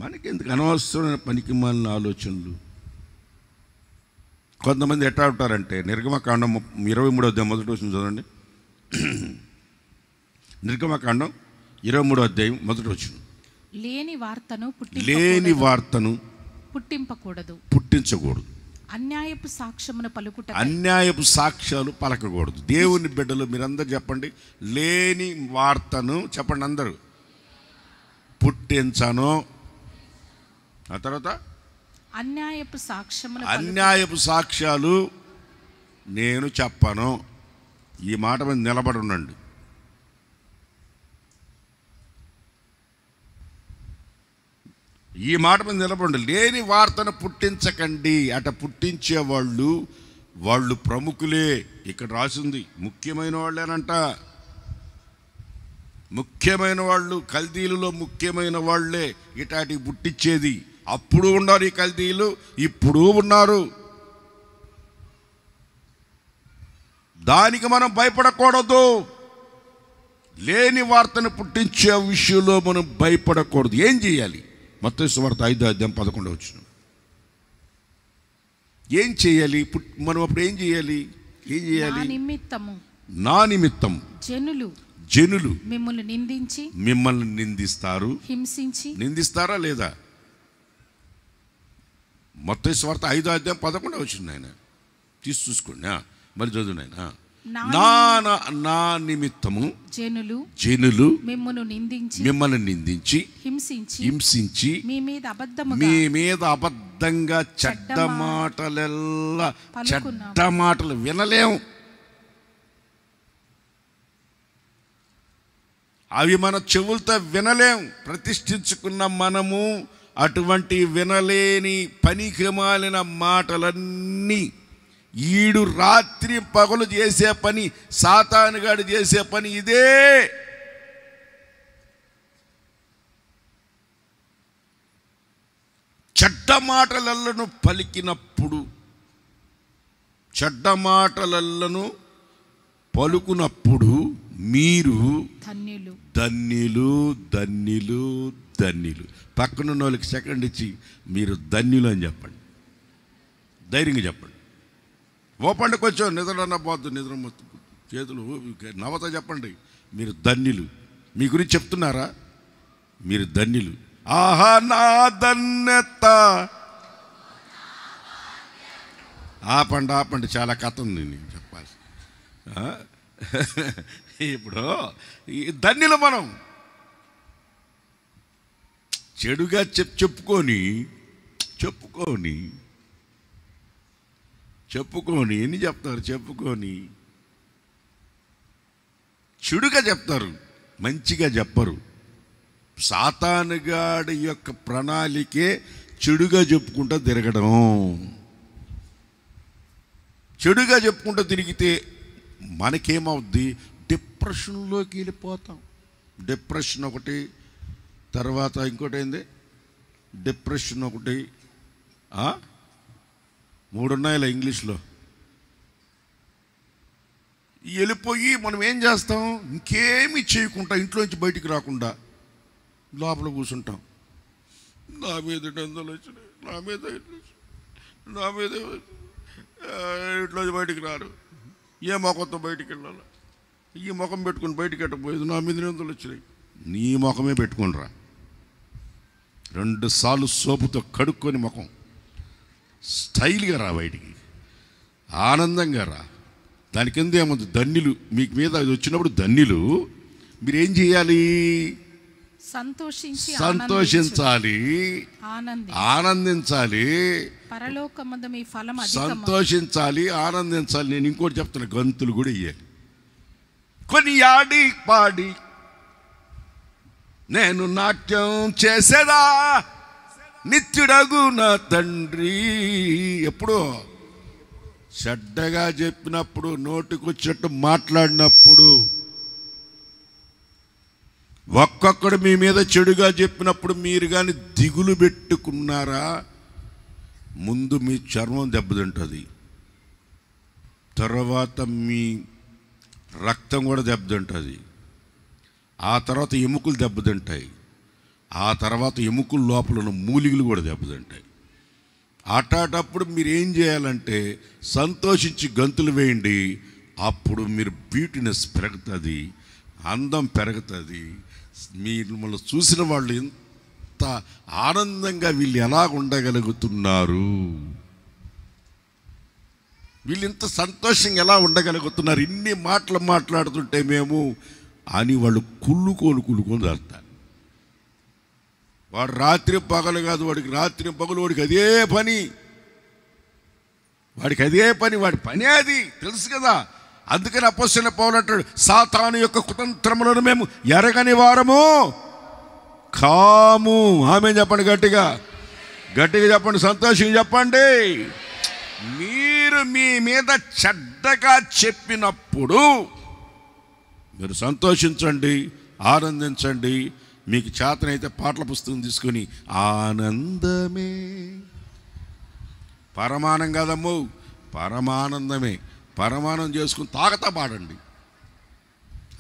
మనకెందుకు అనవసరమైన పనికి మాలిన ఆలోచనలు? కొంతమంది ఎట్లా ఉంటారంటే, నిర్గమకాండం 23వ అధ్యాయం 1వ వచనం చదవండి. నిర్గమకాండం 23వ అధ్యాయం 1వ వచనం. లేని వార్తను పుట్టించకూడదు. అన్యాయపు సాక్ష్యాలు పలకకూడదు. దేవుని బిడ్డలు మీరందరూ చెప్పండి, లేని వార్తను చెప్పండి అందరూ. పుట్టించను. ఆ తర్వాత అన్యాయపు సాక్ష్యాలు నేను చెప్పను. ఈ మాట మీద నిలబడి ఉండండి. లేని వార్తను పుట్టించకండి. అట పుట్టించేవాళ్ళు వాళ్ళు ప్రముఖులే. ఇక్కడ రాసింది ముఖ్యమైన వాళ్ళేనంట. ముఖ్యమైన వాళ్ళు, కల్దీలలో ముఖ్యమైన వాళ్ళే ఇటాటి పుట్టించేది. అప్పుడు ఉన్నారు ఈ కల్దీలు, ఇప్పుడు ఉన్నారు. దానికి మనం భయపడకూడదు. లేని వార్తను పుట్టించే విషయంలో మనం భయపడకూడదు. ఏం చేయాలి? మత్తయి సువార్త 5:11 ఏం చేయాలి? మనం అప్పుడు ఏం చేయాలి? నా నిమిత్తం జనులు మిమ్మల్ని నిందిస్తారు, నిందిస్తారా లేదా? మత్తయి సువార్త 5:11 ఆయన తీసి చూసుకోండి. మరి చదువు నాయన. నా నిమిత్తము జనులు మిమ్మల్ని నిందించి హింసించి మీ మీద అబద్ధంగా చెడ్డ మాటలు వినలేం. అవి మన చెవులతో వినలేం. ప్రతిష్ఠించుకున్న మనము అటువంటి వినలేని పనికిమాలిన మాటలన్నీ, ఈడు రాత్రి పగలు చేసే పని, సాతానుగాడు చేసే పని ఇదే. చెడ్డ మాటలను పలికినప్పుడు, చెడ్డ మాటలను పలుకునప్పుడు మీరు ధన్యులు ధన్యులు ధన్యులు. పక్కనున్న వాళ్ళకి సెకండ్ ఇచ్చి మీరు ధన్యులు అని చెప్పండి. ధైర్యంగా చెప్పండి. ఓపండి, కొంచెం నిద్రన్న పోద్దు, నిద్ర మొత్తం చేతులు నవత చెప్పండి. మీరు ధన్యులు. మీ గురించి చెప్తున్నారా? మీరు ధన్యులు. ఆహా నా ధన్యత. ఆపండి, చాలా కథ ఉంది నేను చెప్పాలి. ఇప్పుడు ధన్యులు మనం. చెడుగా చెప్పుకొని ఎన్ని చెప్తారు? చెప్పుకొని చెడుగా చెప్తారు, మంచిగా చెప్పరు. సాతానుగాడి యొక్క ప్రణాళికే చెడుగా చెప్పుకుంటూ తిరగడం. చెడుగా చెప్పుకుంటూ తిరిగితే మనకేమవుద్ది? డిప్రెషన్లోకి వెళ్ళిపోతాం. డిప్రెషన్ ఒకటి, తర్వాత ఇంకోటి ఏంది? డిప్రెషన్ ఒకటి, 3 ఉన్నాయిలా ఇంగ్లీష్లో. వెళ్ళిపోయి మనం ఏం చేస్తాం? ఇంకేమీ చేయకుండా, ఇంట్లోంచి బయటికి రాకుండా లోపల కూర్చుంటాం. నా మీద డెందలు వచ్చినాయి, నా మీద ఇంట్లోంచి బయటికి రారు. ఏ ముఖంతో బయటికి వెళ్ళాలి? ఈ ముఖం పెట్టుకుని బయటికి ఎట్టపోయేది. నా మీద డెందలు వచ్చినాయి. నీ ముఖమే పెట్టుకుని రా. 2 సార్లు సోపుతో కడుక్కొని ముఖం స్టైల్గా రా, బయటికి ఆనందంగా రా. దాని కింద ఏముంది? ధన్యులు. మీకు మీద అది వచ్చినప్పుడు ధన్యులు. మీరేం చేయాలి? సంతోషించాలి, ఆనందించాలి. సంతోషించాలి, ఆనందించాలి. నేను ఇంకోటి చెప్తున్నా, గంతులు కూడా ఇయ్యాలి. కొన్ని ఆడి పాడి నేను నాట్యం చేసేదా నిత్యుడగు నా తండ్రి. ఎప్పుడు చెడ్డగా చెప్పినప్పుడు, నోటికొచ్చినట్టు మాట్లాడినప్పుడు, ఒక్కొక్కడు మీ మీద చెడుగా చెప్పినప్పుడు మీరు కానీ దిగులు పెట్టుకున్నారా, ముందు మీ చర్మం దెబ్బతింటుంది, తర్వాత మీ రక్తం కూడా దెబ్బతింటుంది, ఆ తర్వాత ఎముకలు దెబ్బతింటాయి, ఆ తర్వాత ఎముకల లోపల ఉన్న మూలికలు కూడా దెబ్బతింటాయి. అటాటప్పుడు మీరు ఏం చేయాలంటే సంతోషించి గంతులు వేయండి. అప్పుడు మీరు బ్యూటీనెస్ పెరుగుతుంది, అందం పెరుగుతుంది. మిమ్మల్ని చూసిన వాళ్ళు ఎంత ఆనందంగా వీళ్ళు ఎలా ఉండగలుగుతున్నారు, వీళ్ళు ఇంత సంతోషంగా ఎలా ఉండగలుగుతున్నారు, ఇన్ని మాటలు మాట్లాడుతుంటే మేము అని వాళ్ళు కుళ్ళుకొని చేస్తారు. వాడు రాత్రి పగలు కాదు, వాడికి రాత్రి పగలు, వాడికి అదే పని, వాడి పని అది తెలుసు కదా. అందుకని అపొస్తలుడైన పౌలు అంటాడు, సాతాను యొక్క కుతంత్రములను మేము ఎరగని వారము కాము. ఆమె చెప్పండి, గట్టిగా చెప్పండి, సంతోషంగా చెప్పండి. మీరు అన్యులు మీ మీద చెడ్డగా చెప్పినప్పుడు మీరు సంతోషించండి, ఆనందించండి. మీకు చేతనైతే పాటల పుస్తకం తీసుకొని ఆనందమే, పరమానం కాదమ్ము, పరమానందమే, పరమానం చేసుకుని తాగతా పాడండి.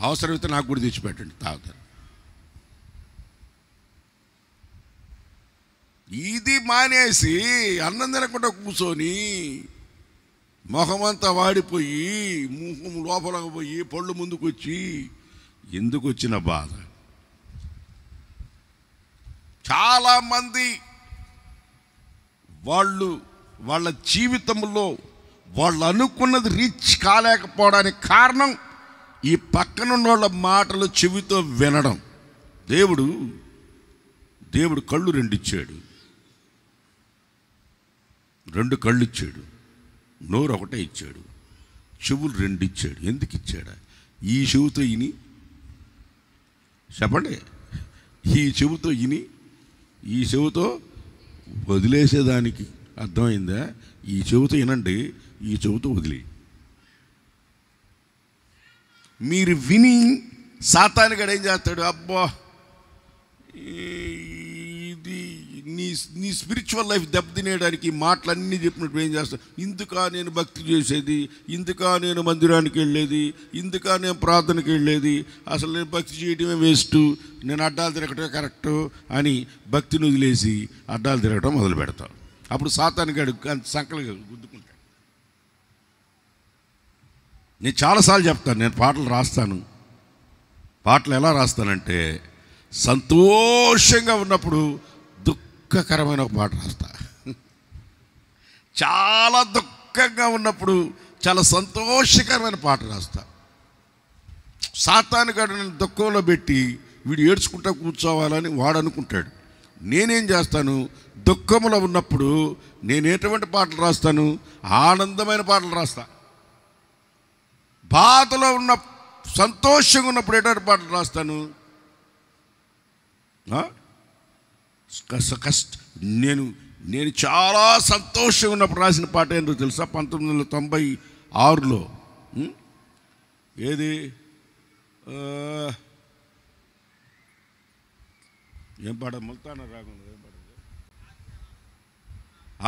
అవసరమైతే నాకు కూడా తెచ్చిపెట్టండి, తాగుతారు. ఇది మానేసి అన్నం తినకుండా కూర్చొని మొహమంతా వాడిపోయి ముఖం లోపలకు పోయి పళ్ళు ముందుకు వచ్చి ఎందుకు వచ్చిన బాధ? చాలామంది వాళ్ళ జీవితంలో వాళ్ళు అనుకున్నది రీచ్ కాలేకపోవడానికి కారణం ఈ పక్కనున్న వాళ్ళ మాటలు చెవితో వినడం. దేవుడు కళ్ళు రెండిచ్చాడు, 2 కళ్ళు ఇచ్చాడు, నోరు ఒకటే ఇచ్చాడు, చెవులు 2 ఇచ్చాడు. ఎందుకు ఇచ్చాడా? ఈ చెవుతో ఇని చెప్పండి, ఈ చెవుతో ఇని ఈ చెవుతో వదిలేసేదానికి అర్థమైందా? ఈ చెవుతో వినండి, ఈ చెవుతో వదిలే. మీరు విని సాతానుగాడు ఏం చేస్తాడు? అబ్బా ఇది నీ స్పిరిచువల్ లైఫ్ దెబ్బతినేయడానికి మాటలన్నీ చెప్పినట్టు ఏం చేస్తాడు? ఇందుకా నేను భక్తి చేసేది, ఇందుకా నేను మందిరానికి వెళ్ళేది, ఇందుకా నేను ప్రార్థనకి వెళ్ళేది, అసలు నేను భక్తి చేయడమే వేస్ట్, నేను అడ్డాలు తిరగటమే కరెక్టు అని భక్తిని వదిలేసి అడ్డాలు తిరగటం మొదలు పెడతాం. అప్పుడు సాతానుగాడు సంకలు గుద్దుకుంటాడు. నేను చాలాసార్లు చెప్తాను, నేను పాటలు రాస్తాను. పాటలు ఎలా రాస్తానంటే, సంతోషంగా ఉన్నప్పుడు దుఃఖకరమైన ఒక పాట రాస్తా, చాలా దుఃఖంగా ఉన్నప్పుడు చాలా సంతోషకరమైన పాట రాస్తా. సాతానుగాడు నన్ను దుఃఖంలో పెట్టి వీడు ఏడ్చుకుంటా కూర్చోవాలని వాడు అనుకుంటాడు. నేనేం చేస్తాను? దుఃఖంలో ఉన్నప్పుడు నేను ఎటువంటి పాటలు రాస్తాను? ఆనందమైన పాటలు రాస్తా. బాధలో ఉన్న సంతోషంగా ఉన్నప్పుడు ఎటువంటి పాటలు రాస్తాను? నేను చాలా సంతోషంగా ఉన్నప్పుడు రాసిన పాట ఏంటో తెలుసా? 1996లో ఏది ఏం పాట? ముల్తాన రాగం. ఏం పాట?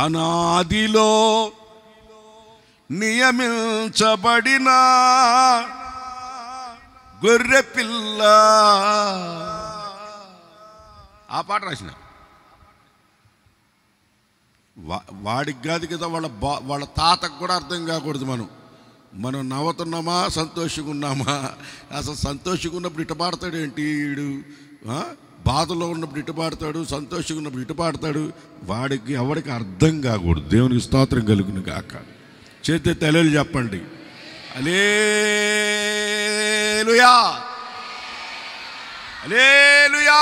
అనాదిలో నియమించబడిన గొర్రె పిల్ల, ఆ పాట రాసిన. వాడికి కాదు కదా, వాళ్ళ తాతకు కూడా అర్థం కాకూడదు. మనం నవ్వుతున్నామా, సంతోషంగా ఉన్నామా? అసలు సంతోషంగా ఉన్నప్పుడు ఇటు పాడతాడు ఏంటి వీడు? బాధలో ఉన్నప్పుడు ఇటు పాడతాడు, సంతోషంగా ఉన్నప్పుడు ఇటు పాడతాడు. వాడికి ఎవరికి అర్థం కాకూడదు. దేవునికి స్తోత్రం కలుగును గాక. చేతి తల్లి చెప్పండి, హల్లెలూయా, హల్లెలూయా.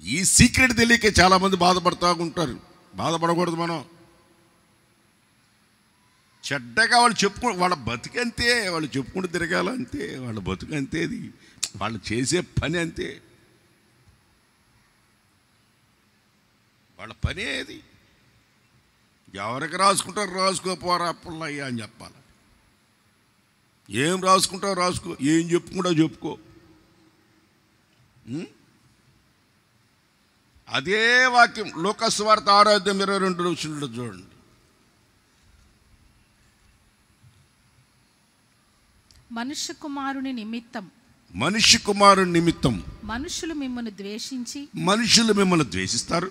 ఈ సీక్రెట్ తెలియక చాలామంది బాధపడుతూ ఉంటారు. బాధపడకూడదు. మనం చెడ్డగా వాళ్ళ బతుకంతే, వాళ్ళు చెప్పుకుంటూ తిరగాలంతే, వాళ్ళ బతుకంతేది, వాళ్ళు చేసే పని అంతే, వాళ్ళ పని ఏది. ఎవరికి రాసుకుంటారు? రాసుకోపోరా పుల్లయ్యా అని చెప్పాలి. ఏం రాసుకుంటావు రాసుకో, ఏం చెప్పుకుంటావు చెప్పుకో. అదే వాక్యం లూకా సువార్త 6:22 చూడండి. మనుష్య కుమారుని నిమిత్తం మనుషులు మిమ్మల్ని ద్వేషిస్తారు,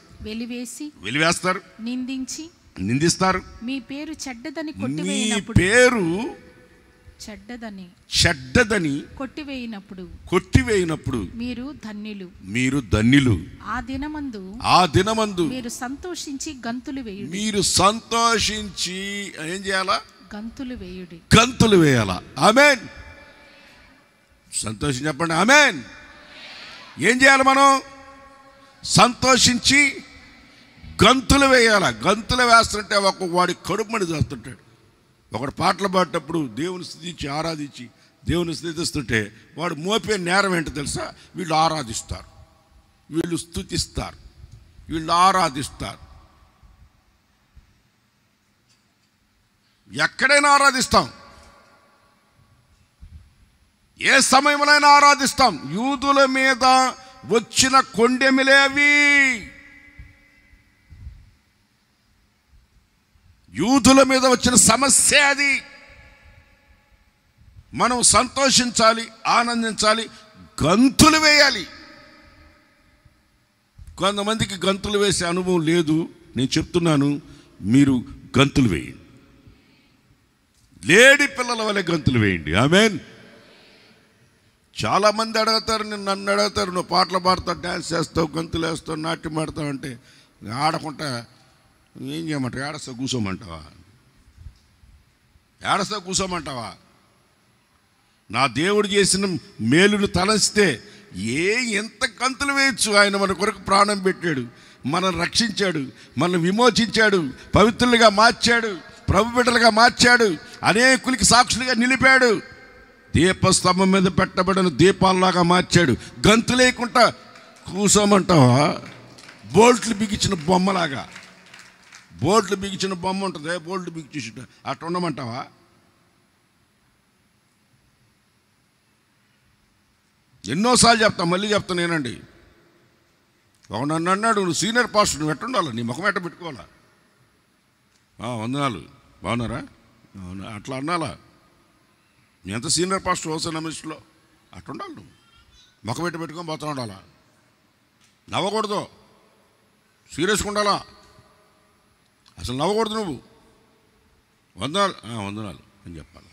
వెలివేస్తారు, నిందిస్తారు. మీ పేరు చెడ్డదని కొట్టివేయినప్పుడు మీరు ధన్యులు. ఆ దినమందు మీరు సంతోషించి గంతులు వేయుడి. మీరు సంతోషించి ఏం చేయాలా? గంతులు వేయాలా. ఆమేన్. సంతోషం చెప్పండి. ఆమేన్. ఏం చేయాలి? మనం సంతోషించి గంతులు వేయాలా. గంతులు వేస్తుంటే వాడి కడుపుమని చేస్తుంటాడు. ఒకడు పాటలు పాడేటప్పుడు దేవుని స్తుతించి ఆరాధించి దేవుని స్తుతిస్తుంటే వాడు మోపే నేరం ఏంటో తెలుసా? వీళ్ళు ఆరాధిస్తారు, వీళ్ళు స్తుతిస్తారు, వీళ్ళు ఆరాధిస్తారు. ఎక్కడైనా ఆరాధిస్తాం, ఏ సమయంలోనైనా ఆరాధిస్తాం. యూదుల మీద వచ్చిన కొండెములే అవి. యూదుల మీద వచ్చిన సమస్య అది. మనం సంతోషించాలి, ఆనందించాలి, గంతులు వేయాలి. కొంతమందికి గంతులు వేసే అనుభవం లేదు. నేను చెప్తున్నాను, మీరు గంతులు వేయండి. లేడి పిల్లల వల్ల గంతులు వేయండి. ఆమేన్. చాలామంది అడుగుతారు, నన్ను అడుగుతారు, నువ్వు పాటలు పాడతావు, డ్యాన్స్ చేస్తావు, గంతులు వేస్తావు, నాట్యం ఆడతావు అంటే ఆడకుండా ఏం చేయమంటావు? ఏడస్తా కూర్చోమంటావా? ఏడస్తా కూర్చోమంటావా? నా దేవుడు చేసిన మేలును తలస్తే ఎంత గంతులు వేయచ్చు. ఆయన మన కొరకు ప్రాణం పెట్టాడు, మనల్ని రక్షించాడు, మనల్ని విమోచించాడు, పవిత్రులుగా మార్చాడు, ప్రభు బిడ్డలుగా మార్చాడు, అనేకులకి సాక్షులుగా నిలిపాడు, దీపస్తంభం మీద పెట్టబడిన దీపాల్లాగా మార్చాడు. గంతు లేకుండా కూసోమంటావా? బోల్ట్లు బిగించిన బొమ్మలాగా. బోల్ట్లు బిగించిన బొమ్మ ఉంటుంది, బోల్ట్లు బిగించి అట్లా ఉండమంటావా? ఎన్నోసార్లు చెప్తా, మళ్ళీ చెప్తాను నేనండి. ఒక నన్ను అన్నాడు, నువ్వు సీనియర్ పాస్టర్, నువ్వు ఎట్టుండాలి, నీ ముఖం ఎట్ట పెట్టుకోవాలా? వందనాలు, బాగున్నారా? అట్లా అన్నాలా? నీ ఎంత సీనియర్ పాస్టర్ హోసన మినిస్టర్లో అట్టుండాలి. నువ్వు ముఖం పెట్టి పెట్టుకొని పోతూ ఉండాలా? నవ్వకూడదు, సీరియస్గా ఉండాలా, అసలు నవ్వకూడదు. నువ్వు వందనాలు వందనాలు అని చెప్పాలి.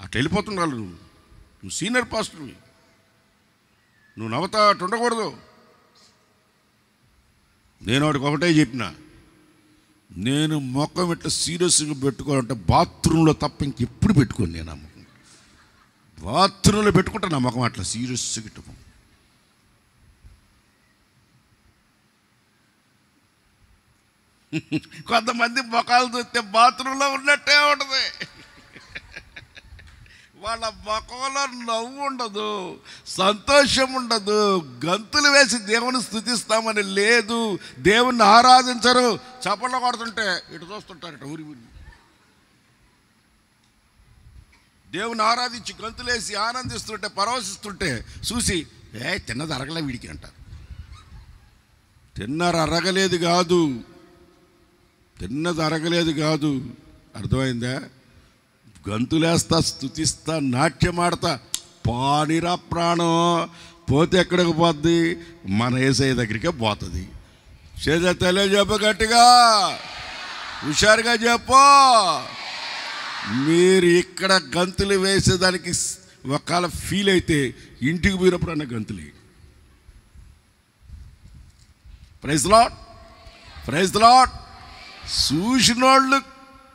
అట్లా వెళ్ళిపోతుండాలి. నువ్వు సీనియర్ పాస్టర్వి, నువ్వు నవ్వుతా అట్టు ఉండకూడదు. నేను వాడికి ఒకటే చెప్పిన, నేను ముఖం ఇట్లా సీరియస్గా పెట్టుకోవాలంటే బాత్రూంలో తప్ప ఇంకెప్పుడు పెట్టుకోను. నేను ఆ ముఖం బాత్రూంలో పెట్టుకుంటాను, నా ముఖం అట్లా సీరియస్గా ఇట్టుకో. కొంతమంది ముఖాలు చూస్తే బాత్రూంలో ఉన్నట్టే ఉంటుంది. వాళ్ళ ముఖంలో నవ్వు ఉండదు, సంతోషం ఉండదు, గంతులు వేసి దేవుని స్తుతిస్తామని లేదు, దేవుణ్ణి ఆరాధించరు. చప్పట్లు కొడుతుంటే ఇటు చూస్తుంటారు, ఇటు ఊరి ఊరి. దేవుని ఆరాధించి గంతులేసి ఆనందిస్తుంటే, పరవశిస్తుంటే చూసి తిన్నది అరగలే వీడికి అంటారు. తిన్నది అరగలేదు కాదు, తిన్నది అరగలేదు కాదు, అర్థమైందా? గంతులేస్తా, స్తుతిస్తా, నాట్యమాడతా, పానిరా ప్రాణం పోతే ఎక్కడికి పోద్ది? మన యేసయ్య దగ్గరికే పోతుంది. చేతలే చెప్పు, గట్టిగా హుషారుగా చెప్పు. మీరు ఇక్కడ గంతులు వేసేదానికి ఒకవేళ ఫీల్ అయితే ఇంటికి పోయినప్పుడు అన్న గంతులు. Praise Lord, praise Lord.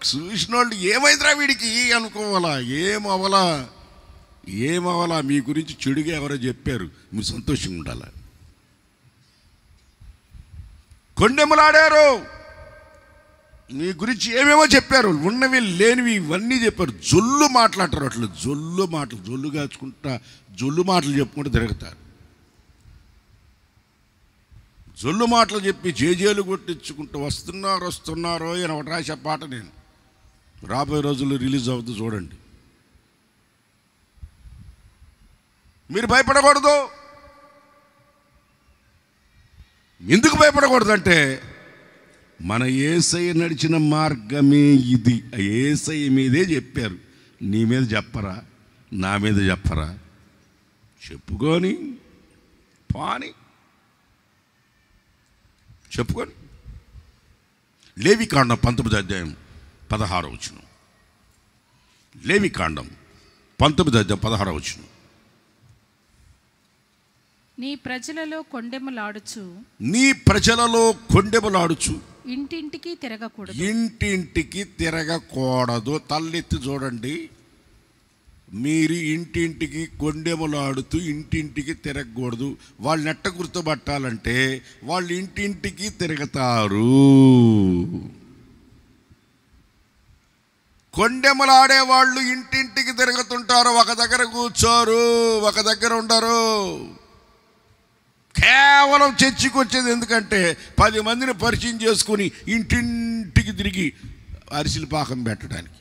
చూసినోళ్ళు ఏమైందిరా వీడికి అనుకోవాలా? ఏమవ్వాలా? మీ గురించి చెడుగా ఎవరో చెప్పారు, మీరు సంతోషంగా ఉండాలి. కొండెములాడారు, మీ గురించి ఏమేమో చెప్పారు, ఉన్నవి లేనివి ఇవన్నీ చెప్పారు. జొల్లు మాట్లాడతారు, అట్లా జొల్లు కాచుకుంటా, జొల్లు మాటలు చెప్పుకుంటూ తిరుగుతారు. జొల్లు మాటలు చెప్పి జేజేలు కొట్టించుకుంటూ వస్తున్నారో అని ఒకటి రాసే పాట నేను రాబోయే రోజుల్లో రిలీజ్ అవుతుంది, చూడండి. మీరు భయపడకూడదు. ఎందుకు భయపడకూడదంటే, మన యేసయ్య నడిచిన మార్గమే ఇది. యేసయ్య మీదే చెప్పారు. నీ మీద చెప్పరా, నా మీద చెప్పరా? చెప్పుకొని పాని చెప్పుకొని. లేవికాండం 19వ అధ్యాయం 16వ వచనం. లేవికాండం 19వ అధ్యాయం 16వ వచనం. నీ ప్రజలలో కొండెములాడుచు ఇంటింటికి తిరగకూడదు. తల్లెత్తి చూడండి. మీరు ఇంటింటికి కొండెములాడుతూ ఇంటింటికి తిరగకూడదు. వాళ్ళని ఎట్ట గుర్తుపట్టాలంటే, వాళ్ళు ఇంటింటికి తిరుగుతారు. కొండెములాడే వాళ్ళు ఇంటింటికి తిరుగుతుంటారు, ఒక దగ్గర కూర్చోరు, ఒక దగ్గర ఉండరు. కేవలం చర్చికి వచ్చేది ఎందుకంటే 10 మందిని పరిచయం చేసుకుని ఇంటింటికి తిరిగి అరిసెలు పాకం పెట్టడానికి.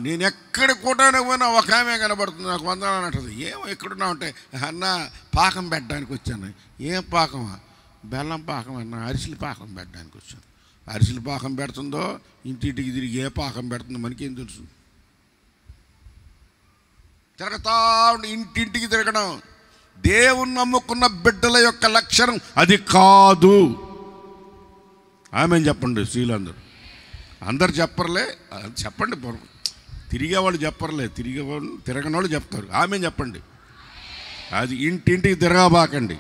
నేను ఎక్కడ కూడా పోయినా ఒక ఆమె కనబడుతుంది, నాకు వందనాలు అంటది. ఏమో ఎక్కడున్నావు అంటే, అన్న పాకం పెట్టడానికి వచ్చాను. ఏం పాకమా? బెల్లం పాకం అన్న, అరిసెల పాకం పెట్టడానికి వచ్చాను. అరిసెల పాకం పెడుతుందో ఇంటింటికి తిరిగి ఏ పాకం పెడుతుందో మనకేం తెలుసు? తిరగతా ఉండి ఇంటింటికి తిరగడం దేవుణ్ణి నమ్ముకున్న బిడ్డల యొక్క లక్షణం అది కాదు. ఆమె చెప్పండి స్త్రీలందరూ, అందరు చెప్పర్లే, చెప్పండి. తిరిగేవాళ్ళు చెప్పర్లే, తిరిగేవాళ్ళు తిరగని వాళ్ళు చెప్తారు. ఆమె చెప్పండి. అది ఇంటింటికి తిరగబాకండి,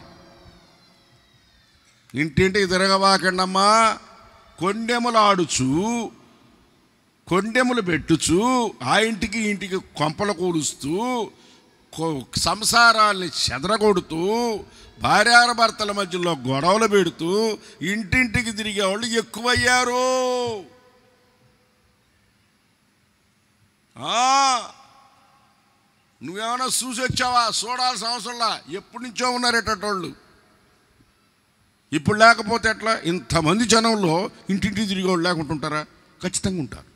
ఇంటింటికి తిరగబాకండి అమ్మా. కొండెములు ఆడుచు, కొండెములు పెట్టుచు, ఆ ఇంటికి ఇంటికి కొంపలు కూలుస్తూ, సంసారాల్ని చెదరగొడుతూ, భార్యాభర్తల మధ్యలో గొడవలు పెడుతూ ఇంటింటికి తిరిగేవాళ్ళు ఎక్కువయ్యారు. నువ్వేమైనా చూసి వచ్చావా? చూడాల్సిన అవసరంలా, ఎప్పటి నుంచో ఉన్నారేటోళ్ళు. ఇప్పుడు లేకపోతే ఎట్లా? ఇంతమంది జనంలో ఇంటింటికి తిరిగేవాళ్ళు లేకుంటుంటారా? ఖచ్చితంగా ఉంటారు.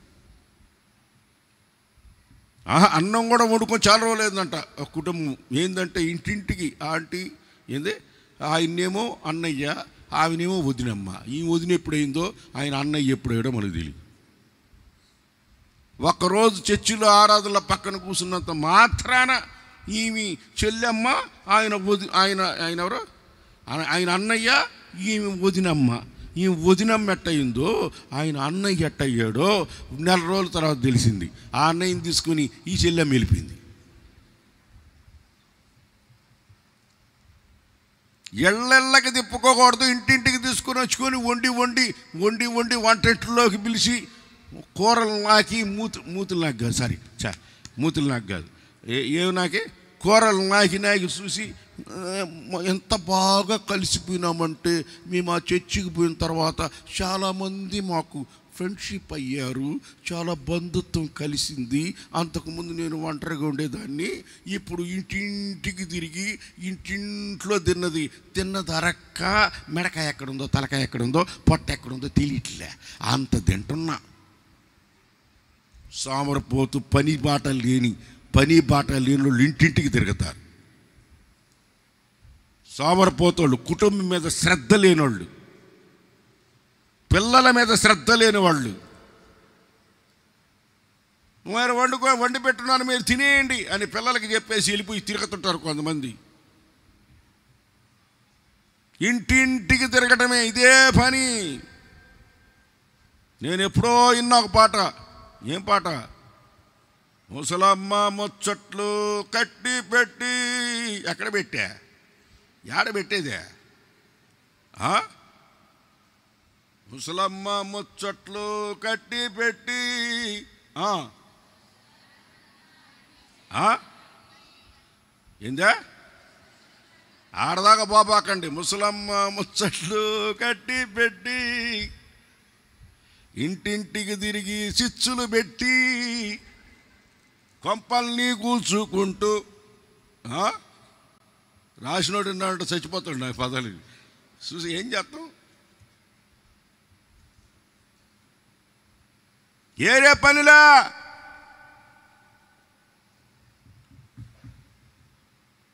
అన్నం కూడా వండుకొని చాలా రోజులేదంట ఒక కుటుంబం. ఏంటంటే ఇంటింటికి ఆంటీ ఏంది, ఆయన్నేమో అన్నయ్య, ఆమెనేమో వదినమ్మ. ఈ వదిన ఎప్పుడైందో ఆయన అన్నయ్య ఎప్పుడయ్యాడో మనకు తెలియదు. ఒక్కరోజు చర్చిలో ఆరాధనల పక్కన కూర్చున్నంత మాత్రాన ఈమె చెల్లెమ్మ, ఆయన ఎవరు, ఆయన అన్నయ్య, ఈమె వదినమ్మ. ఈ వదినమ్మ ఎట్టయిందో ఆయన అన్నయ్య ఎట్టయ్యాడో నెల రోజుల తర్వాత తెలిసింది. ఆ అన్నయ్యని తీసుకుని ఈ చెల్లెమ్మ వెళ్ళిపోయింది. ఎళ్ళెళ్ళకి తిప్పుకోకూడదు, ఇంటింటికి తీసుకుని వచ్చుకొని వండి వండి వండి వండి వంటింట్లోకి పిలిచి కూరలు నాకి మూతులు నాకు కాదు, సారీ మూతులు నాకు కాదు, ఏమి నాకే కూరలు నాకి చూసి ఎంత బాగా కలిసిపోయినామంటే మేము ఆ చర్చికి పోయిన తర్వాత చాలామంది మాకు ఫ్రెండ్షిప్ అయ్యారు, చాలా బంధుత్వం కలిసింది. అంతకుముందు నేను ఒంటరిగా ఉండేదాన్ని, ఇప్పుడు ఇంటింటికి తిరిగి ఇంటింట్లో తిన్నది అరక్క, మెడకాయ ఎక్కడుందో తలకాయ ఎక్కడుందో పొట్ట ఎక్కడుందో తెలియట్లే, అంత తింటున్నా. సోమరపోతు పని బాట లేని వాళ్ళు ఇంటింటికి తిరుగుతారు. సోమరపోతోళ్ళు, కుటుంబం మీద శ్రద్ధ లేనోళ్ళు, పిల్లల మీద శ్రద్ధ లేని వాళ్ళు, మీరు వండి పెట్టున్నాను మీరు తినేయండి అని పిల్లలకి చెప్పేసి వెళ్ళిపోయి తిరుగుతుంటారు కొంతమంది. ఇంటింటికి తిరగటమే ఇదే పని. నేను ఎప్పుడో విన్నా ఒక పాట. ఏం పాట? ముసలమ్మ ముచ్చట్లు కట్టి పెట్టి, ఎక్కడ పెట్టా? యాడ పెట్టేదే? ముసలమ్మ ముచ్చట్లు కట్టి పెట్టి ఏందా? ఆడదాకా బాబాకండి. ముసలమ్మ ముచ్చట్లు కట్టి పెట్టి ఇంటింటికి తిరిగి చిచ్చులు పెట్టి కొంపల్ని కూల్చుకుంటూ, రాసినోడు ఉన్నాడంటే చచ్చిపోతాడు నాకు పదాలు చూసి. ఏం చేస్తాం? ఏరే పనిలా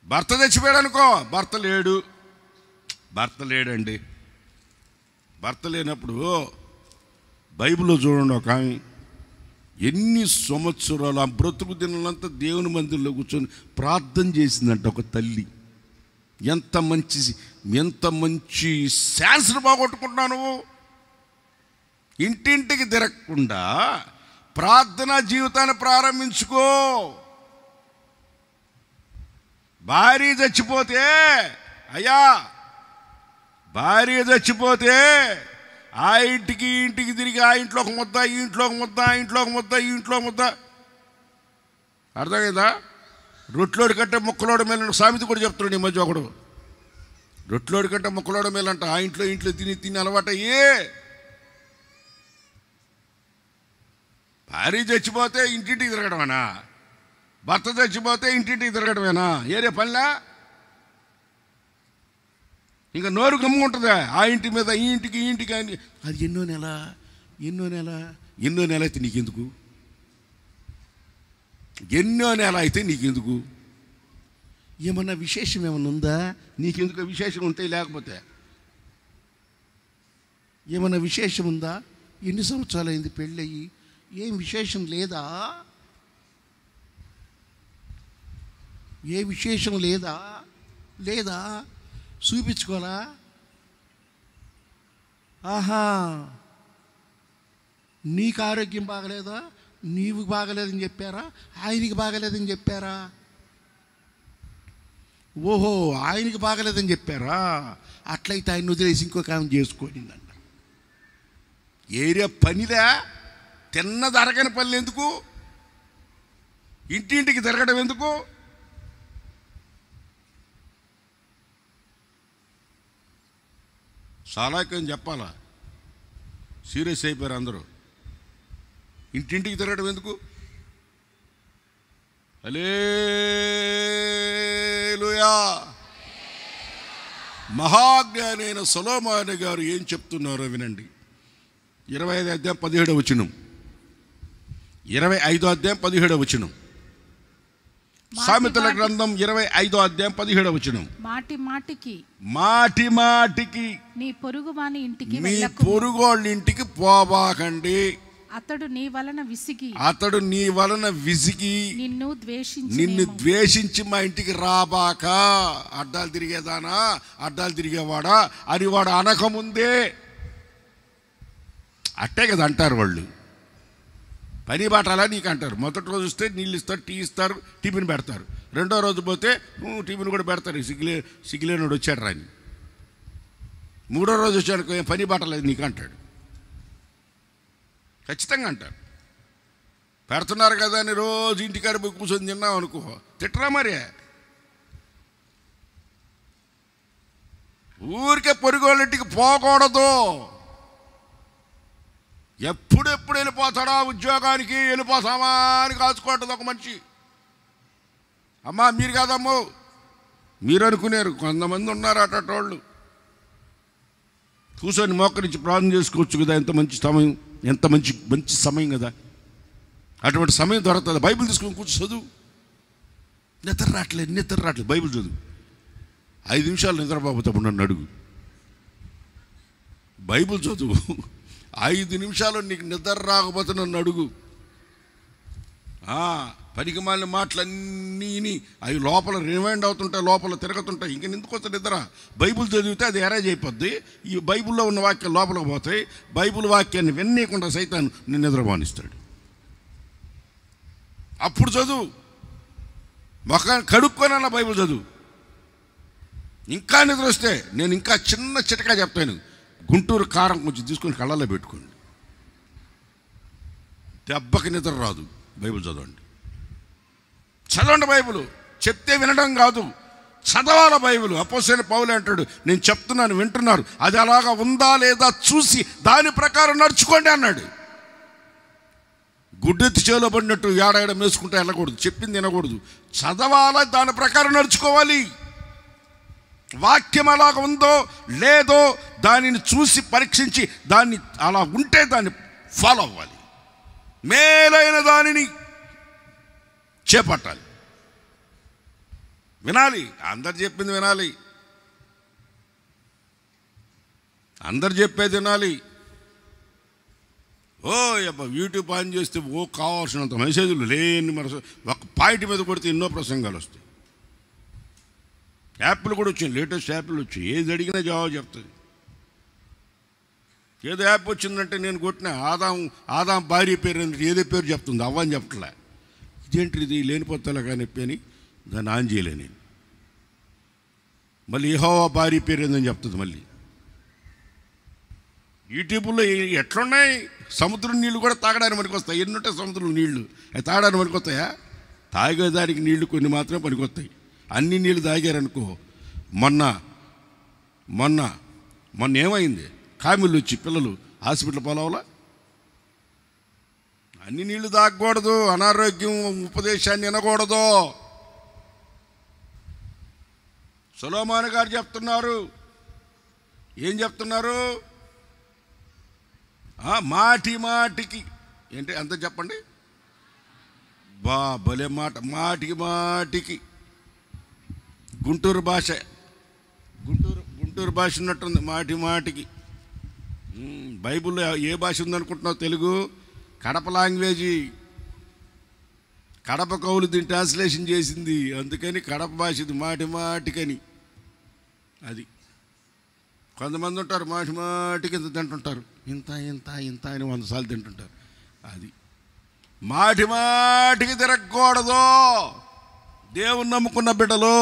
భర్త చచ్చిపోయాడు అనుకో, భర్త లేడండి. భర్త లేనప్పుడు బైబిల్లో చూడండి, ఒక ఆమె ఎన్ని సంవత్సరాలు ఆ బ్రతుకు దినాలంతా దేవుని మందిరంలో కూర్చొని ప్రార్థన చేసిందంట. ఒక తల్లి. ఎంత మంచి శాన్స్ను బాగొట్టుకుంటున్నావు నువ్వు. ఇంటింటికి తిరగకుండా ప్రార్థనా జీవితాన్ని ప్రారంభించుకో. భార్య చచ్చిపోతే ఆ ఇంటికి తిరిగి ఆ ఇంట్లో ఒక ముద్ద, ఈ ఇంట్లో ఒక ముద్ద, ఆ ఇంట్లో ఒక ముద్ద, ఈ ఇంట్లో ఒక ముద్ద. అర్థమైందా? రొట్లోడి కంటే ముక్కలోడి మేలు సామెత కూడా చెప్తున్నాడు ఈ మధ్య ఒకడు. రొట్లోడి కంటే ముక్కలోడి మేలంట. ఆ ఇంట్లో తిని అలవాటయ్యే. భార్య చచ్చిపోతే ఇంటింటికి తిరగడమేనా? భర్త చచ్చిపోతే ఇంటింటికి తిరగడమేనా? ఏరే పనిలా? ఇంకా నోరు గమ్ముంటుందా? ఆ ఇంటి మీద ఈ ఇంటికి అని. అది ఎన్నో నెల అయితే నీకెందుకు? ఎన్నో నెల అయితే నీకెందుకు? ఏమన్నా విశేషం ఏమన్నా ఉందా? నీకెందుకు విశేషం ఉంటే? లేకపోతే ఏమన్నా విశేషం ఉందా? ఎన్ని సంవత్సరాలు అయింది పెళ్ళయి, ఏం విశేషం లేదా? ఏ విశేషం లేదా? లేదా చూపించుకోరా? ఆహా, నీకు ఆరోగ్యం బాగలేదా? నీవు బాగలేదని చెప్పారా? ఆయనకి బాగలేదని చెప్పారా? ఓహో, ఆయనకి బాగలేదని చెప్పారా? అట్లయితే ఆయన వదిలేసి ఇంకొక ఆమె చేసుకోనిందంట. ఏరియా పనిదా? తిన్నది అరగని పనులు ఎందుకు? ఇంటింటికి తిరగడం ఎందుకు? చాలాకని చెప్పాలా? సీరియస్ అయిపోయారు అందరూ. ఇంటింటికి తిరగడం ఎందుకు? హల్లెలూయా. మహాజ్ఞానైన సొలొమోను గారు ఏం చెప్తున్నారో వినండి. 25వ అధ్యాయం 17వ వచనం. 25వ అధ్యాయం 17వ వచనం. సామెతల గ్రంథం 25వ అధ్యాయం 17వ వచనం. మాటి మాటికి నీ పొరుగువాని ఇంటికి మీ పొరుగోళ్ళ ఇంటికి పోబాకండి. అతడు నీ వలన విసిగి నిన్ను ద్వేషించి మా ఇంటికి రాబాక. అడ్డాలు తిరిగేదానా, అడ్డాలు తిరిగేవాడా అని వాడు అనకముందే అట్టే కదా అంటారు వాళ్ళు. పని బాటాలా నీకు అంటారు. మొదటి రోజు వస్తే నీళ్ళు ఇస్తారు, టీ ఇస్తారు, టిఫిన్ పెడతారు. రెండో రోజు పోతే టిఫిన్ కూడా పెడతారు. సిగ్గులేనోడు వచ్చాడు రాని. మూడో రోజు వచ్చాడు, పని బాటలేదు నీకు అంటాడు. ఖచ్చితంగా అంటారు. పెడుతున్నారు కదా అని రోజు ఇంటికాడ పోయి కూర్చొని తిన్నావు అనుకో, తిట్టరా మరి? ఊరికే పొరుగోళ్ళింటికి పోకూడదు. ఎప్పుడెప్పుడు వెళ్ళిపోతాడా ఉద్యోగానికి, వెళ్ళిపోతామా అని కాచుకోవటది ఒక మనిషి. అమ్మా మీరు కాదమ్మో, మీరు అనుకునేరు. కొంతమంది ఉన్నారు అటోళ్ళు. కూర్చొని మోకరించి ప్రార్థన చేసుకోవచ్చు కదా. ఎంత మంచి సమయం, ఎంత మంచి సమయం కదా. అటువంటి సమయం దొరుకుతుంది. బైబిల్ తీసుకొని కూర్చో చదువు. నిద్ర రావట్లేదు బైబిల్ చదువు. 5 నిమిషాలు నిద్రపోతాము నన్ను అడుగు. బైబిల్ చదువు. 5 నిమిషాలు నీకు నిద్ర రాకపోతే నన్ను అడుగు. పనికి మాలిన మాటలన్నీ అవి లోపల రిమైండ్ అవుతుంటాయి, లోపల తిరుగుతుంటాయి. ఇంక ఎందుకు వస్తే నిద్ర? బైబిల్ చదివితే అది ఎరేజ్ అయిపోద్ది. ఈ బైబిల్లో ఉన్న వాక్యాలు లోపలికి పోతాయి. బైబిల్ వాక్యాన్ని విననీయకుండా సైతాను నేను నిద్రపోనిస్తాడు. అప్పుడు చదువు. మొఖాన్ని కడుక్కొనన్నా బైబిల్ చదువు. ఇంకా నిద్ర వస్తే నేను ఇంకా చిన్న చిటకా చెప్తాను. గుంటూరు కారం కొంచెం తీసుకొని కళ్ళల్లో పెట్టుకోండి. దెబ్బకి నిద్ర రాదు. బైబిల్ చదవండి. బైబిల్ చెప్తే వినడం కాదు, చదవాల బైబిల్. అపోస్తలుడైన పౌలు అంటాడు, నేను చెప్తున్నాను వింటున్నారు, అది అలాగా ఉందా లేదా చూసి దాని ప్రకారం నడుచుకోండి అన్నాడు. గుడ్డెత్తి చేలో పడినట్టు ఏడాడ మేసుకుంటే వెళ్ళకూడదు. చెప్పింది వినకూడదు. చదవాలా, దాని ప్రకారం నడుచుకోవాలి. వాక్యం అలాగ ఉందో లేదో దానిని చూసి పరీక్షించి దాన్ని అలా ఉంటే దాన్ని ఫాలో అవ్వాలి. మేలైన దానిని చేపట్టాలి. వినాలి. అందరు చెప్పింది వినాలి. అందరు చెప్పేది వినాలి. యూట్యూబ్ ఆన్ చేస్తే కావాల్సినంత మెసేజ్లు లేని ఒక పాయింట్ మీద కొడితే ఎన్నో ప్రసంగాలు వస్తాయి. యాప్లు కూడా వచ్చాయి, లేటెస్ట్ యాప్లు వచ్చాయి. ఏది అడిగినా జవాబు చెప్తుంది. ఏదో యాప్ వచ్చిందంటే నేను కొట్టిన ఆదాం భార్య పేరు ఏదో పేరు చెప్తుంది, అవ్వని చెప్పట్లే. ఇదేంటిది లేనిపోతలే కానీ అని దాన్ని ఆన్ చేయలే నేను. మళ్ళీ యెహోవా భార్య పేరు ఏందని చెప్తుంది. మళ్ళీ యూట్యూబ్లో ఎట్లున్నాయి, సముద్రం నీళ్ళు కూడా తాగడానికి పనికొస్తాయి. ఎన్నుంటాయి సముద్రం నీళ్లు, అవి తాగడానికి పనికొస్తాయా? తాగేదానికి నీళ్లు కొన్ని మాత్రమే పనికొస్తాయి. అన్ని నీళ్ళు తాగారనుకో. మొన్న ఏమైంది? కామిళ్ళు వచ్చి పిల్లలు హాస్పిటల్ పాలవలా. అన్ని నీళ్లు తాగకూడదు. అనారోగ్యం ఉపదేశాన్ని వినకూడదు. సొలొమోను గారు చెప్తున్నారు. ఏం చెప్తున్నారు? మాటికి ఏంటి అంత చెప్పండి. భలే మాట, మాటికి మాటికి గుంటూరు భాష, గుంటూరు భాష ఉన్నట్టుంది మాటి మాటికి. బైబిల్లో ఏ భాష ఉందనుకుంటున్నావు? తెలుగు, కడప లాంగ్వేజీ. కడప కవులు దీన్ని ట్రాన్స్లేషన్ చేసింది, అందుకని కడప భాష ఇది, మాటి మాటికని. అది కొంతమంది ఉంటారు మాటి మాటికి ఇంత తింటుంటారు, ఇంత ఇంత ఇంత అని 100 సార్లు తింటుంటారు. అది మాటి మాటికి తిరగకూడదు దేవుని నమ్ముకున్న బిడ్డలు.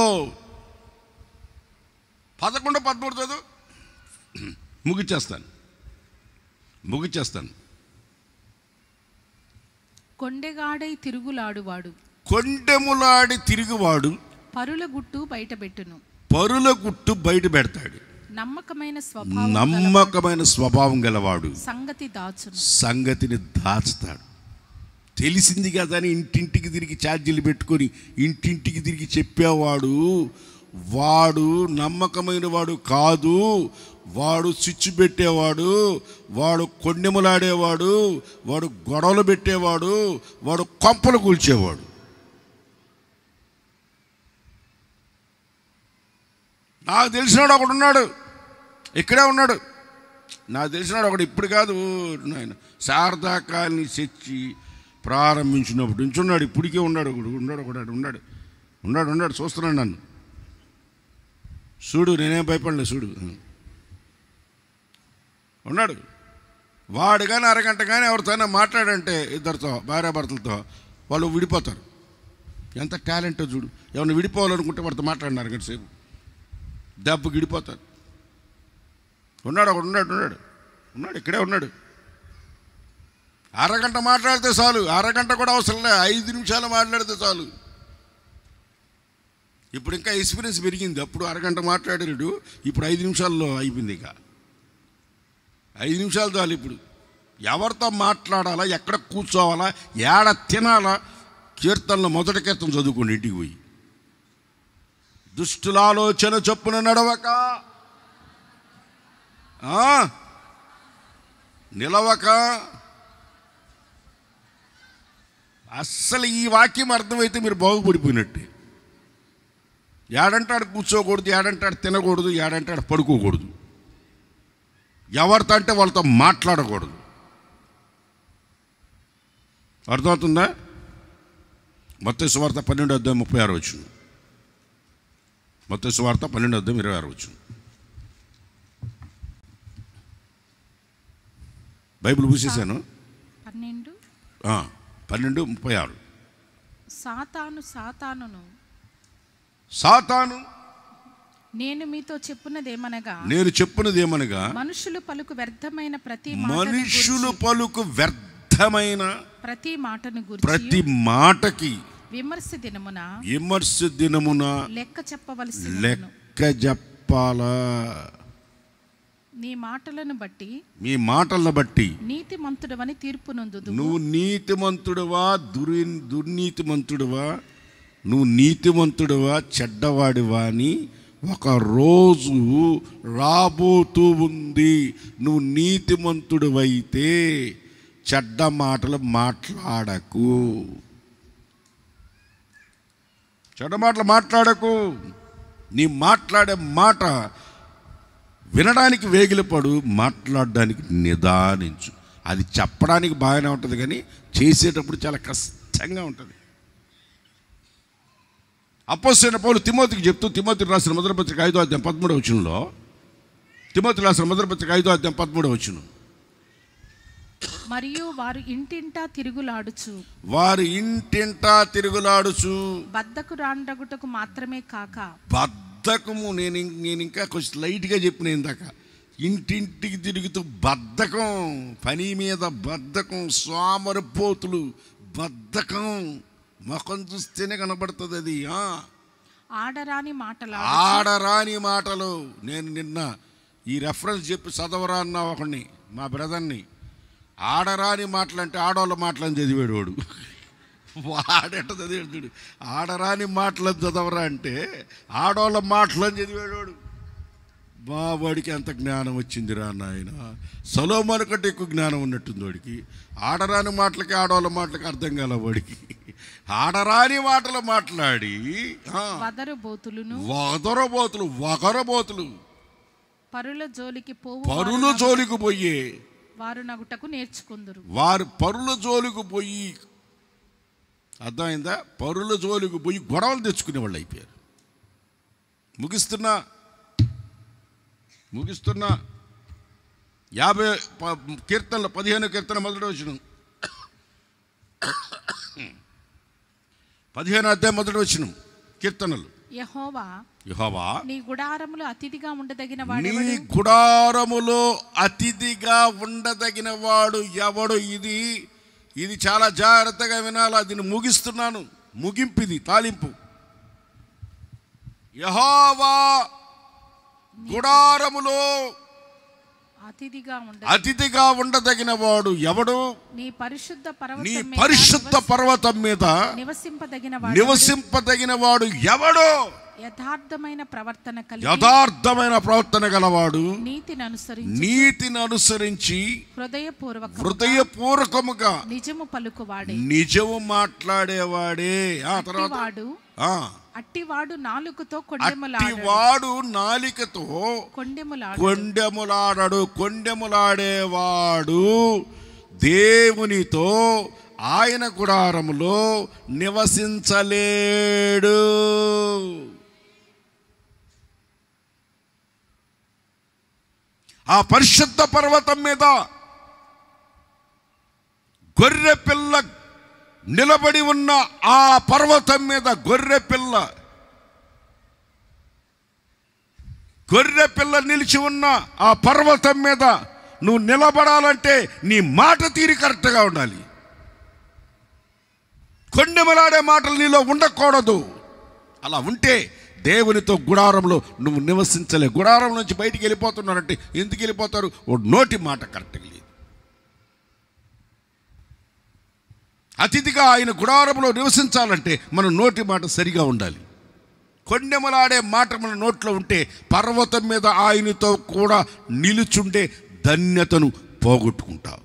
11, 13 చదువు, ముగిచ్చేస్తాను. కొండెగాడై తిరుగులాడువాడు, కొండెములాడి తిరుగువాడు పరుల గుట్టు బయట పెడతాడు. నమ్మకమైన స్వభావం గలవాడు సంగతిని దాచుతాడు. తెలిసింది కదా అని ఇంటింటికి తిరిగి ఛార్జీలు పెట్టుకొని ఇంటింటికి తిరిగి చెప్పేవాడు వాడు నమ్మకమైన వాడు కాదు. వాడు స్విచ్ పెట్టేవాడు, వాడు కొండెములాడేవాడు, వాడు గొడవలు పెట్టేవాడు, వాడు కొంపలు కూల్చేవాడు. నాకు తెలిసినాడు ఒకడు ఉన్నాడు, ఇక్కడే ఉన్నాడు. నాకు తెలిసినాడు ఒకడు, ఇప్పుడు కాదు నాయన, శారదా కాలనీ చర్చి ప్రారంభించినప్పుడు నుంచి ఉన్నాడు, ఇప్పటికే ఉన్నాడు. ఉన్నాడు చూస్తున్నాడు నన్ను. చూడు, నేనేం భయపడలే, చూడు ఉన్నాడు. వాడు కానీ అరగంట కానీ ఎవరితోనే మాట్లాడంటే ఇద్దరితో, భార్యాభర్తలతో, వాళ్ళు విడిపోతారు. ఎంత టాలెంటో చూడు. ఎవరిని విడిపోవాలనుకుంటే వాడితో మాట్లాడిన అరగంట సేపు దెబ్బకి విడిపోతారు. ఉన్నాడు ఒకడు, ఉన్నాడు ఇక్కడే ఉన్నాడు. అరగంట మాట్లాడితే చాలు, అరగంట కూడా అవసరం లే, 5 నిమిషాలు మాట్లాడితే చాలు. ఇప్పుడు ఇంకా ఎక్స్పీరియన్స్ పెరిగింది. అప్పుడు అరగంట మాట్లాడాడు, ఇప్పుడు 5 నిమిషాల్లో అయిపోయింది. ఇక 5 నిమిషాలు చాలు. ఇప్పుడు ఎవరితో మాట్లాడాలా, ఎక్కడ కూర్చోవాలా, ఏడ తినాలా, కీర్తనలో మొదటి కీర్తన చదువుకోండి ఇంటికి పోయి. దుష్టుల ఆలోచన చొప్పున నడవక, నిలవక. అస్సలు ఈ వాక్యం అర్థమైతే మీరు బాగుపడిపోయినట్టే. ఏడంటాడు కూర్చోకూడదు, ఏడంటాడు తినకూడదు, ఏడంటాడు పడుకోకూడదు, ఎవరితో అంటే వాళ్ళతో మాట్లాడకూడదు. అర్థమవుతుందా? మత్తయి సువార్త 12:36. మత్తయి సువార్త 12:26. బైబిల్ పూసేశాను. 12:36. సాతాను నేను మీతో చెప్పున్నదేమనగా, మనుషులు పలుకు వ్యర్థమైన ప్రతి మాటకి విమర్శ దినమున లెక్క చెప్పాలా. మీ మాటలను బట్టి నీతిమంతుడవని తీర్పు నొందుదువు. నువ్వు నీతిమంతుడవా దుర్నీతిమంతుడవా, నువ్వు నీతిమంతుడవా చెడ్డవాడివా అని ఒక రోజు రాబోతూ ఉంది. నువ్వు నీతిమంతుడివైతే చెడ్డ మాటలు మాట్లాడకు, నీ మాట్లాడే మాట వినడానికి వేగిలపడు, మాట్లాడడానికి నిదానించు. అది చెప్పడానికి బాగానే ఉంటుంది కానీ చేసేటప్పుడు చాలా కష్టంగా ఉంటుంది. అపోస్తలుడైన పౌలు తిమోతికి చెప్తూ, తిమోతికి రాసిన మొదటి పత్రిక 5:13 తిమోతికి రాసిన మొదటి పత్రిక 5:13 మరియు వారు ఇంటింటా తిరుగులాడుచు బద్దకు రాండగుటకు మాత్రమే కాక, బద్ధకము నేను ఇంకా కొంచెం లైట్గా చెప్పిన ఇందాక, ఇంటింటికి తిరుగుతూ బద్ధకం, పని మీద బద్ధకం, సోమరిపోతులు బద్ధకం, ముఖం చూస్తేనే కనబడుతుంది అది. ఆడరాని మాటలు. నేను నిన్న ఈ రెఫరెన్స్ చెప్పి చదవరా అన్న ఒకడిని, మా బ్రదర్ని. ఆడరాని మాటలు అంటే ఆడవాళ్ళ మాటలని చదివాడు వాడు. వాడెట్ట చదివాడు, ఆడరాని మాటలను చదవరా అంటే ఆడవాళ్ళ మాటలని చదివాడు వాడు. వాడికి ఎంత జ్ఞానం వచ్చిందిరా నాయన. సొలొమోను కంటే ఎక్కువ జ్ఞానం ఉన్నట్టుంది వాడికి. ఆడరాని మాటలకి ఆడవాళ్ళ మాటలకి అర్థం కాల వాడికి. ఆడరాని మాటలు మాట్లాడి వగరబోతులు పరుల జోలికి పోయి వారు నగుటకు నేర్చుకుందరు. వారు పరుల జోలికి పోయి, అర్థమైందా, పరుల జోలికి పోయి గొడవలు తెచ్చుకునే వాళ్ళు అయిపోయారు. ముగిస్తున్నా 50 కీర్తనలు 15 కీర్తన మొదటి వచనం, 15 అధ్యాయం మొదటి వచనం కీర్తనలు. యెహోవా నీ గుడారములో అతిథిగా ఉండదగిన వాడు ఎవడు? ఇది చాలా జాగ్రత్తగా వినాలా. దీన్ని ముగిస్తున్నాను. ముగింపు ఇది, తాలింపు. యెహోవా గుడారములో అతిథిగా ఉండదగిన వాడు ఎవడు? నీ పరిశుద్ధ పర్వతం మీద నివసింపదగిన వాడు ఎవడు? యథార్థమైన ప్రవర్తన గలవాడు, నీతిని అనుసరించి హృదయపూర్వకముగా నిజము మాట్లాడేవాడే. అట్టివాడు నాలుకతో కొండెములాడేవాడు దేవునితో ఆయన గుడారములో నివసించలేడు. ఆ పరిశుద్ధ పర్వతం మీద గొర్రె పిల్ల నిలబడి ఉన్న ఆ పర్వతం మీద గొర్రె పిల్ల నిలిచి ఉన్న ఆ పర్వతం మీద నువ్వు నిలబడాలంటే నీ మాట తీరి కరెక్ట్గా ఉండాలి. కొండెమలాడే మాటలు నీలో ఉండకూడదు. అలా ఉంటే దేవునితో గుడారంలో నువ్వు నివసించలే. గుడారం నుంచి బయటికి వెళ్ళిపోతున్నారంటే ఎందుకు వెళ్ళిపోతారు? ఓ నోటి మాట కరెక్ట్గా లేదు. అతిథిగా ఆయన గుడారంలో నివసించాలంటే మన నోటి మాట సరిగా ఉండాలి. కొండెమలాడే మాట మన నోట్లో ఉంటే పర్వతం మీద ఆయనతో కూడా నిలుచుండే ధన్యతను పోగొట్టుకుంటావు,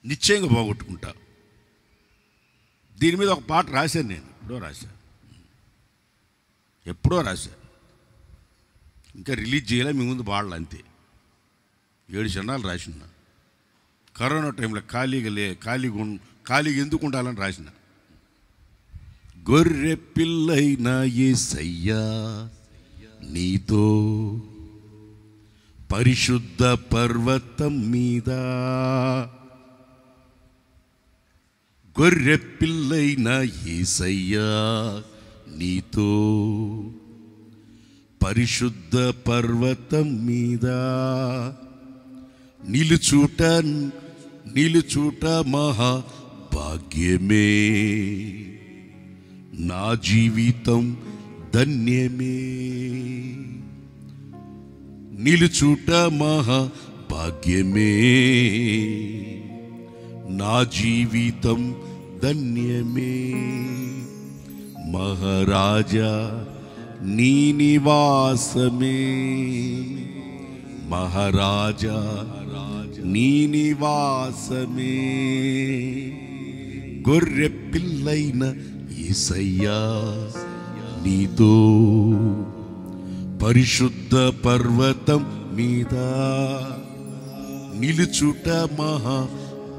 నిశ్చయంగా పోగొట్టుకుంటావు. దీని మీద ఒక పాట రాశాను నేను, ఎప్పుడో రాశా. ఇంకా రిలీజ్ చేయలే, మీ ముందు పాడలే అంతే. 7 చరణాలు రాసిన. కరోనా టైంలో ఖాళీగా ఎందుకు ఉండాలని రాసిన. గొర్రె పిల్లైన యేసయ్యా నీతో పరిశుద్ధ పర్వతం మీద, గొర్రె పిల్లైన యేసయ్యా నీతో పరిశుద్ధ పర్వతం మీద నిలుచుట మహా భాగ్యమే, నా జీవితం ధన్యమే. నిలుచుట మహా భాగ్యమే, నా జీవితం ధన్యమే. మహారాజా నీ నివాసమే, మహారాజా నీ నివాసమే. గొర్రె పిల్లైన యేసయ్యా నీతో పరిశుద్ధ పర్వతం మీద నిలుచుట మహా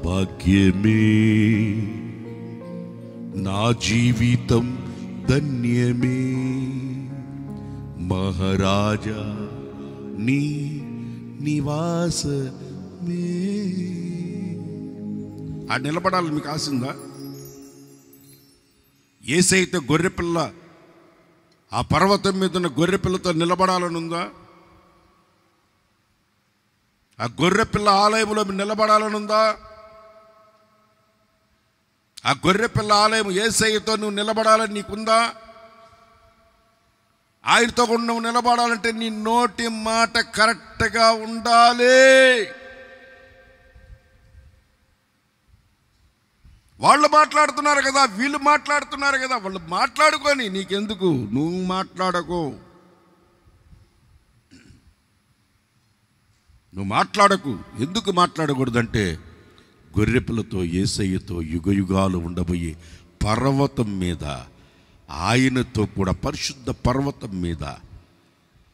భాగ్యమే, నా జీవితం ధన్యమే. మహారాజా నీ నివాసమే. ఆ నిలబడాలని మీకు ఆశిందా? యేసయ్యతో గొర్రెపిల్ల ఆ పర్వతం మీద ఉన్న గొర్రెపిల్లతో నిలబడాలని ఉందా? ఆ గొర్రెపిల్ల ఆలయంలో నిలబడాలని ఉందా? ఆ గొర్రెపిల్ల ఆలయం యేసయ్యతో నువ్వు నిలబడాలని నీకుందా? ఆయనతో కూడా నువ్వు నిలబడాలంటే నీ నోటి మాట కరెక్ట్గా ఉండాలి. వాళ్ళు మాట్లాడుతున్నారు కదా, వీళ్ళు మాట్లాడుతున్నారు కదా, వాళ్ళు మాట్లాడుకొని నీకెందుకు, నువ్వు మాట్లాడకు, నువ్వు మాట్లాడకు. ఎందుకు మాట్లాడకూడదంటే గొర్రెపిల్లతో యేసయ్యతో యుగయుగాలు ఉండబోయే పర్వతం మీద, ఆయనతో కూడా పరిశుద్ధ పర్వతం మీద,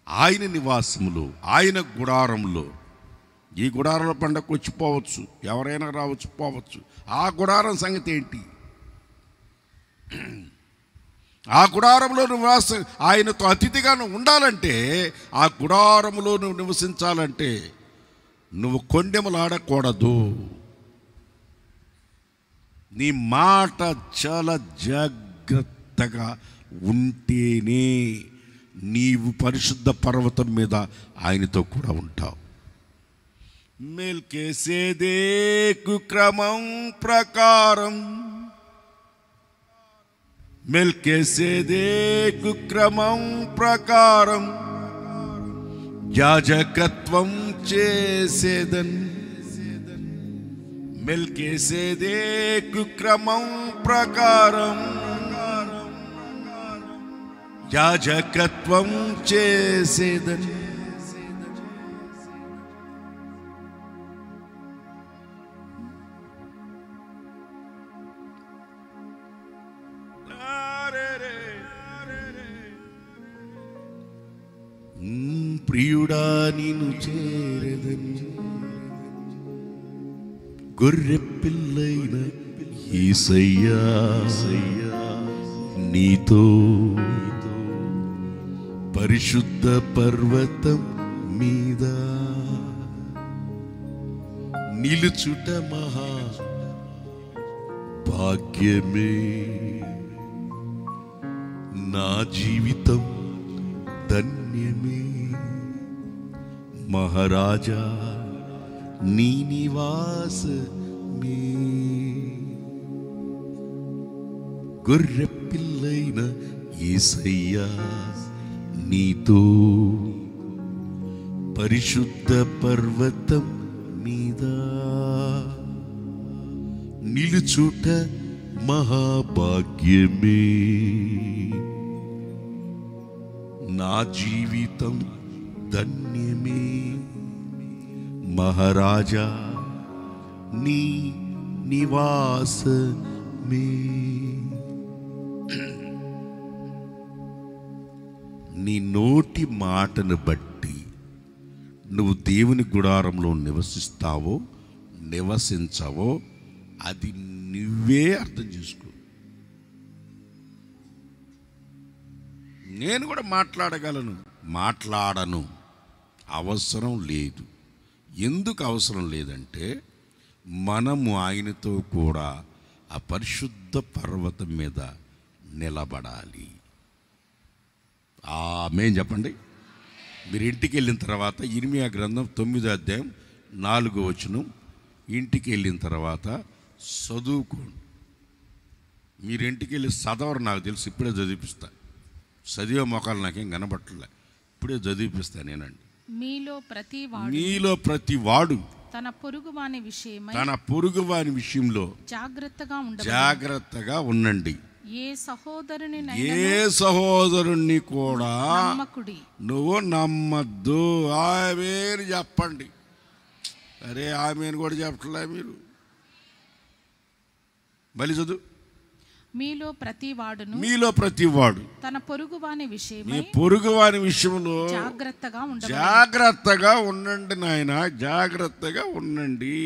ఆయన నివాసములో, ఆయన గుడారంలో. ఈ గుడారంలో పండగకు వచ్చిపోవచ్చు, ఎవరైనా రావచ్చు పోవచ్చు. ఆ గుడారం సంగతి ఏంటి? ఆ గుడారంలో నివాసం, ఆయనతో అతిథిగా నువ్వు ఉండాలంటే, ఆ గుడారంలో నువ్వు నివసించాలంటే నువ్వు కొండెములాడకూడదు. నీ మాట చాలా జాగ్రత్తగా ఉంటేనే నీవు పరిశుద్ధ పర్వతం మీద ఆయనతో కూడా ఉంటావు. మెల్కీసెదెకు క్రమం ప్రకారం, మెల్కీసెదెకు క్రమం ప్రకారం యాజకత్వం చేసేదన్. మెల్కీసెదెకు క్రమం ప్రకారం యాజకత్వం చేసేదన్. ప్రియుడా నిన్ను చేరదన్, గొర్రె పిల్లైన యేసయ్యా నీతో పరిశుద్ధ పర్వతం మీద నిలుచుట మహా భాగ్యమే. నా జీవితం ధన్యమే. మహారాజా నీ నివాసమే. గొర్రె పిల్లైన యేసయ్యా నీతో పరిశుద్ధ పర్వతం మీద నిలుచుట మహాభాగ్యమే. నా జీవితం ధన్యమే. మహారాజా నీ నివాసమే. నీ నోటి మాటను బట్టి నువ్వు దేవుని గుడారంలో నివసిస్తావో నివసించవో అది నువ్వే అర్థం చేసుకో. నేను కూడా మాట్లాడగలను, మాట్లాడను, అవసరం లేదు. ఎందుకు అవసరం లేదంటే మనము ఆయనతో కూడా ఆ పరిశుద్ధ పర్వతం మీద నిలబడాలి. ఆమేన్ చెప్పండి. మీరు ఇంటికి వెళ్ళిన తర్వాత ఇర్మియా గ్రంథం 9వ అధ్యాయం 4వ వచనం ఇంటికి వెళ్ళిన తర్వాత చదువుకోండి. మీరు ఇంటికి వెళ్ళి చదవరు, నాకు తెలుసు. ఇప్పుడే చదివిపిస్తా. చదివే మొక్కలు నాకేం కనబట్టలే, ఇప్పుడే చదివిపిస్తా నేనండి. మీలో ప్రతి వాడు తన పొరుగువాని విషయంలో జాగ్రత్తగా ఉండండి. ఏ సహోదరుణ్ణి కూడా నువ్వు నమ్మద్దు. ఆమెను చెప్పండి. అరే ఆమెను కూడా చెప్పట్లే మీరు. బలి చదువు. మీలో ప్రతి వాడు తన పొరుగువాని విషయంలో జాగ్రత్తగా ఉండండి నాయన, జాగ్రత్తగా ఉండండి.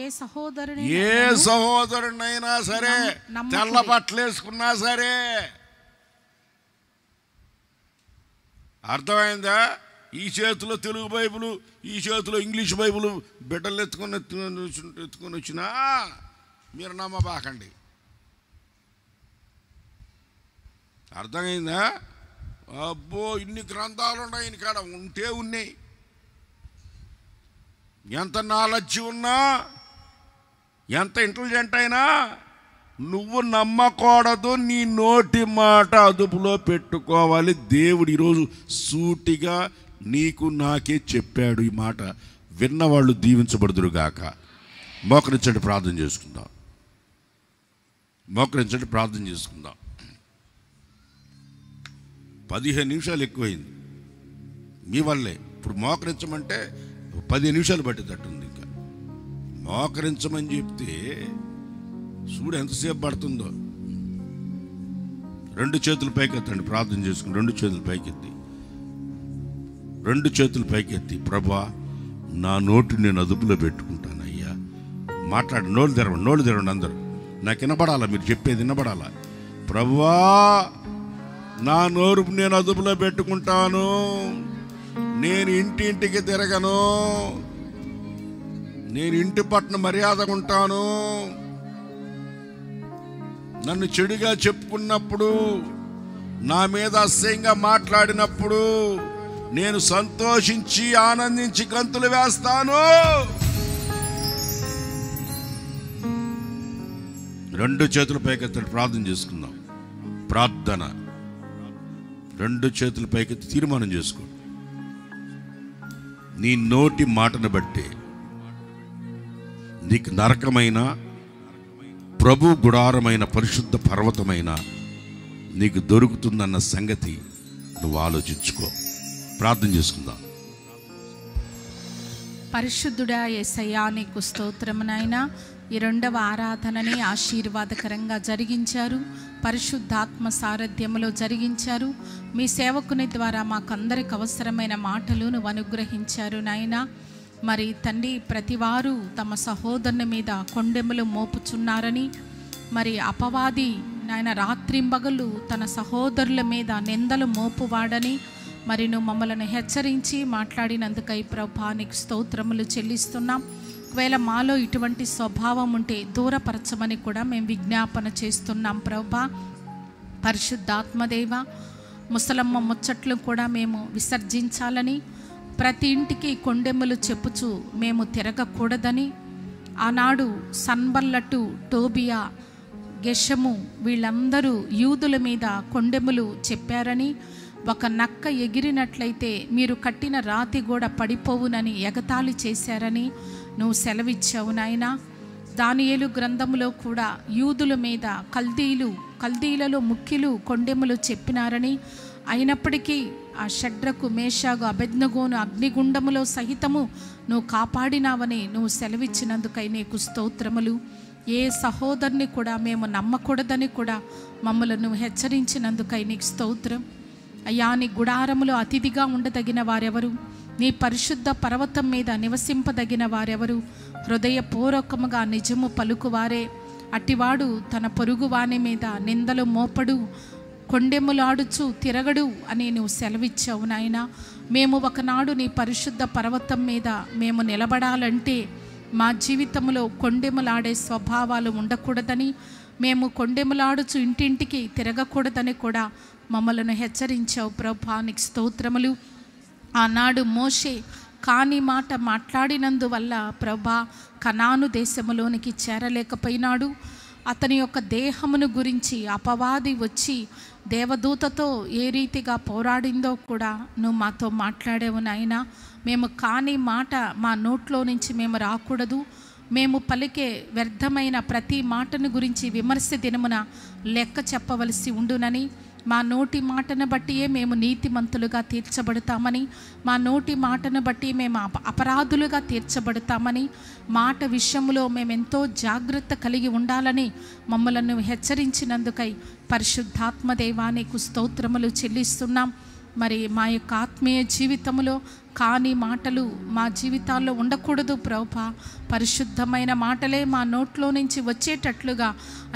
ఏ సహోదరునైనా సరే, తెల్ల బట్టలు వేసుకున్నా సరే, అర్థమైందా? ఈ చేతిలో తెలుగు బైబిల్, ఈ చేతిలో ఇంగ్లీష్ బైబిల్ బిడ్డలు ఎత్తుకొని వచ్చినా మీరు నమ్మబాకండి. అర్థమైందా? అబ్బో ఇన్ని గ్రంథాలు ఉన్నాయి ఇంకాడ, ఉంటే ఉన్నాయి. ఎంత నాలెడ్జ్ ఉన్నా, ఎంత ఇంటెలిజెంట్ అయినా నువ్వు నమ్మకూడదు. నీ నోటి మాట అదుపులో పెట్టుకోవాలి. దేవుడు ఈరోజు సూటిగా నీకు నాకే చెప్పాడు. ఈ మాట విన్నవాళ్ళు దీవించబడుదురుగాక. మోకరించండి, ప్రార్థన చేసుకుందాం. మోకరించండి, ప్రార్థన చేసుకుందాం. 15 నిమిషాలు ఎక్కువైంది మీ వల్లే. ఇప్పుడు మోకరించమంటే 10 నిమిషాలు పట్టేటట్టుంది. ఇంకా మోకరించమని చెప్తే చూడు ఎంతసేపు పడుతుందో. 2 చేతులు పైకెత్తండి, ప్రార్థన చేసుకుని 2 చేతులు పైకెత్తి, 2 చేతులు పైకెత్తి, ప్రభువా నా నోటి నేను అదుపులో పెట్టుకుంటాను అయ్యా. మాట్లాడి, నోళ్ళు తెరవండి అందరూ. నాకు వినబడాలా, మీరు చెప్పేది వినబడాలా. ప్రభువా నా నోరు నేను అదుపులో పెట్టుకుంటాను, నేను ఇంటింటికి తిరగను, నేను ఇంటి పట్ల మర్యాదగా ఉంటాను. నన్ను చెడుగా చెప్పుకున్నప్పుడు, నా మీద అసహ్యంగా మాట్లాడినప్పుడు నేను సంతోషించి ఆనందించి గంతులు వేస్తాను. 2 చేతులు పైకెత్తి ప్రార్థన చేసుకుందాం. ప్రార్థన 2 చేతుల పైకెత్తి తీర్మానం చేసుకో. నీ నోటి మాటను బట్టి నీకు నరకమైన, ప్రభు గుడారమైన, పరిశుద్ధ పర్వతమైన నీకు దొరుకుతుందన్న సంగతి నువ్వు ఆలోచించుకో. ప్రార్థన చేసుకుందాం. పరిశుద్ధుడా యేసయ్యా, నీకు స్తోత్రము నాయనా. ఈ 2వ ఆరాధనని ఆశీర్వాదకరంగా జరిగించారు, పరిశుద్ధాత్మ సారథ్యములో జరిగించారు. మీ సేవకుని ద్వారా మాకందరికి అవసరమైన మాటలు నువ్వు అనుగ్రహించారు నాయనా. మరి తండ్రి, ప్రతివారు తమ సహోదరుని మీద కొండెములు మోపుచున్నారని, మరి అపవాది నాయన రాత్రింబగలు తన సహోదరుల మీద నిందలు మోపువాడని మరి నువ్వు మమ్మల్ని హెచ్చరించి మాట్లాడినందుకై ప్రభా నీకు స్తోత్రములు చెల్లిస్తున్నాం. ఒకవేళ మాలో ఇటువంటి స్వభావం ఉంటే దూరపరచమని కూడా మేము విజ్ఞాపన చేస్తున్నాం ప్రభా. పరిశుద్ధాత్మదేవ, ముసలమ్మ ముచ్చట్లు కూడా మేము విసర్జించాలని, ప్రతి ఇంటికి కొండెములు చెప్పుచు మేము తిరగకూడదని, ఆనాడు సన్బల్లటు, టోబియా, గెషము వీళ్ళందరూ యూదుల మీద కొండెములు చెప్పారని, ఒక నక్క ఎగిరినట్లయితే మీరు కట్టిన రాతి గోడ పడిపోవునని ఎగతాళి చేశారని నువ్వు సెలవిచ్చావు నాయనా. దానియేలు గ్రంథములో కూడా యూదుల మీద కల్దీలలో ముఖ్యులు కొండెములు చెప్పినారని, అయినప్పటికీ ఆ షడ్రకు, మేషాగు, అబేద్నెగోను అగ్నిగుండములో సహితము నువ్వు కాపాడినావని నువ్వు సెలవిచ్చినందుకై నీకు స్తోత్రములు. ఏ సహోదరుని కూడా మేము నమ్మకూడదని కూడా మమ్మల్ని నువ్వు హెచ్చరించినందుకై నీకు స్తోత్రం అయ్యా. నీ గుడారములో అతిథిగా ఉండదగిన వారెవరు? నీ పరిశుద్ధ పర్వతం మీద నివసింపదగిన వారెవరు? హృదయపూర్వకముగా నిజము పలుకువారే. అట్టివాడు తన పొరుగువాని మీద నిందలు మోపడు, కొండెములాడుచు తిరగడు అని నువ్వు సెలవిచ్చావు నాయనా. మేము ఒకనాడు నీ పరిశుద్ధ పర్వతం మీద మేము నిలబడాలంటే మా జీవితంలో కొండెములాడే స్వభావాలు ఉండకూడదని, మేము కొండెములాడుచు ఇంటింటికి తిరగకూడదని కూడా మమ్మల్ని హెచ్చరించావు ప్రభా. నీకు స్తోత్రములు. ఆనాడు మోషే కాని మాట మాట్లాడినందువల్ల ప్రభా కనాను దేశములోనికి చేరలేకపోయినాడు. అతని యొక్క దేహమును గురించి అపవాది వచ్చి దేవదూతతో ఏ రీతిగా పోరాడిందో కూడా నువ్వు మాతో మాట్లాడేవు నాయనా. మేము కాని మాట మా నోట్లో నుంచి మేము రాకూడదు. మేము పలికే వ్యర్థమైన ప్రతి మాటను గురించి విమర్శ దినమున లెక్క చెప్పవలసి ఉండునని, మా నోటి మాటను బట్టియే మేము నీతిమంతులుగా తీర్చబడతామని, మా నోటి మాటను బట్టి మేము అపరాధులుగా తీర్చబడతామని, మాట విషయంలో మేమెంతో జాగ్రత్త కలిగి ఉండాలని మమ్మల్ని హెచ్చరించినందుకై పరిశుద్ధాత్మ దేవానికి స్తోత్రములు చెల్లిస్తున్నాం. మరి మా యొక్క ఆత్మీయ జీవితంలో కాని మాటలు మా జీవితాల్లో ఉండకూడదు ప్రభా. పరిశుద్ధమైన మాటలే మా నోట్లో నుంచి వచ్చేటట్లుగా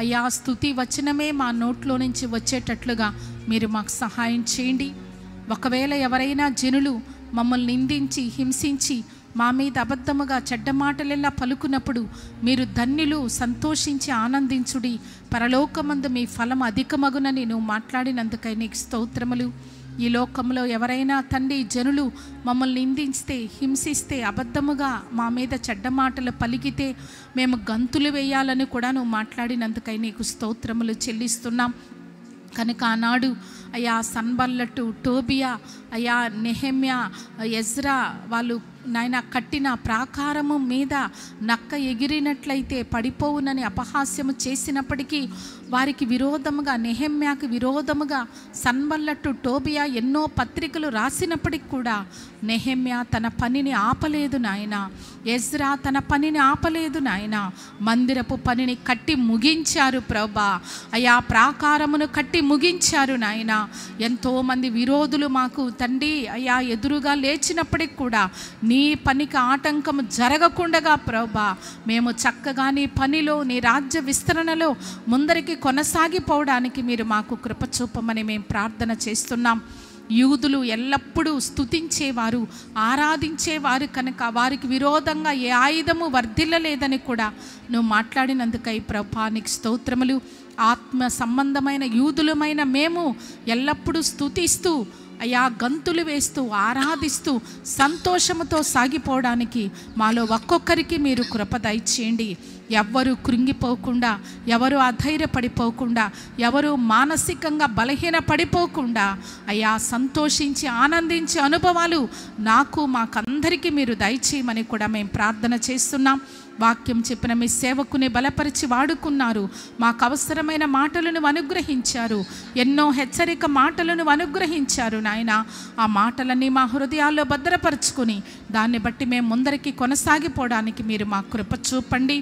అయ్యా, స్తుతి వచనమే మా నోట్లో నుంచి వచ్చేటట్లుగా మీరు మాకు సహాయం చేయండి. ఒకవేళ ఎవరైనా జనులు మమ్మల్ని నిందించి హింసించి మా మీద అబద్ధముగా చెడ్డ మాటలెల్లా పలుకున్నప్పుడు మీరు ధన్యులు, సంతోషించి ఆనందించుడి, పరలోకమందు మీ ఫలం అధికమగునని నువ్వు మాట్లాడినందుకై నీకు స్తోత్రములు. ఈ లోకంలో ఎవరైనా తండ్రి జనులు మమ్మల్ని నిందిస్తే, హింసిస్తే, అబద్ధముగా మా మీద చెడ్డ మాటలు పలికితే మేము గంతులు వేయాలని కూడా నువ్వు మాట్లాడినందుకై నీకు స్తోత్రములు చెల్లిస్తున్నాం. కనుక ఆనాడు అయ్యా సన్బల్లటు, టోబియా, అయ్యా నెహెమ్యా, ఎజ్రా వాళ్ళు నాయన కట్టిన ప్రాకారము మీద నక్క ఎగిరినట్లయితే పడిపోవునని అపహాస్యము చేసినప్పటికీ వారికి విరోధముగా, నెహెమ్యాకు విరోధముగా సన్బల్లటు, టోబియా ఎన్నో పత్రికలు రాసినప్పటికి కూడా నెహెమ్యా తన పనిని ఆపలేదు నాయన. ఎజ్రా తన పనిని ఆపలేదు నాయన. మందిరపు పనిని కట్టి ముగించారు ప్రభా. అయా ప్రాకారమును కట్టి ముగించారు నాయన. ఎంతోమంది విరోధులు మాకు తండ్రి అయా ఎదురుగా లేచినప్పటికి కూడా నీ పనికి ఆటంకం జరగకుండగా ప్రభా మేము చక్కగా నీ పనిలో, నీ రాజ్య విస్తరణలో ముందరికి కొనసాగిపోవడానికి మీరు మాకు కృప చూపమని మేము ప్రార్థన చేస్తున్నాం. యూదులు ఎల్లప్పుడూ స్తుతించేవారు, ఆరాధించేవారు కనుక వారికి విరోధంగా ఏ ఆయుధము వర్ధిల్లలేదని కూడా నువ్వు మాట్లాడినందుకై ప్రభా నీకు స్తోత్రములు. ఆత్మ సంబంధమైన యూదులమైన మేము ఎల్లప్పుడూ స్తుతిస్తూ అయా గంతులు వేస్తూ ఆరాధిస్తూ సంతోషముతో సాగిపోవడానికి మాలో ఒక్కొక్కరికి మీరు కృప దయచేయండి. ఎవ్వరూ కృంగిపోకుండా, ఎవరు అధైర్యపడిపోకుండా, ఎవరు మానసికంగా బలహీన పడిపోకుండా అయా సంతోషించి ఆనందించే అనుభవాలు మాకందరికీ మీరు దయచేయమని కూడా మేము ప్రార్థన చేస్తున్నాం. వాక్యం చెప్పిన మీ సేవకుని బలపరిచి వాడుకున్నారు. మాకు అవసరమైన మాటలను అనుగ్రహించారు. ఎన్నో హెచ్చరిక మాటలను అనుగ్రహించారు నాయన. ఆ మాటలన్నీ మా హృదయాల్లో భద్రపరుచుకొని దాన్ని బట్టి మేము ముందరికి కొనసాగిపోవడానికి మీరు మా కృప చూపండి.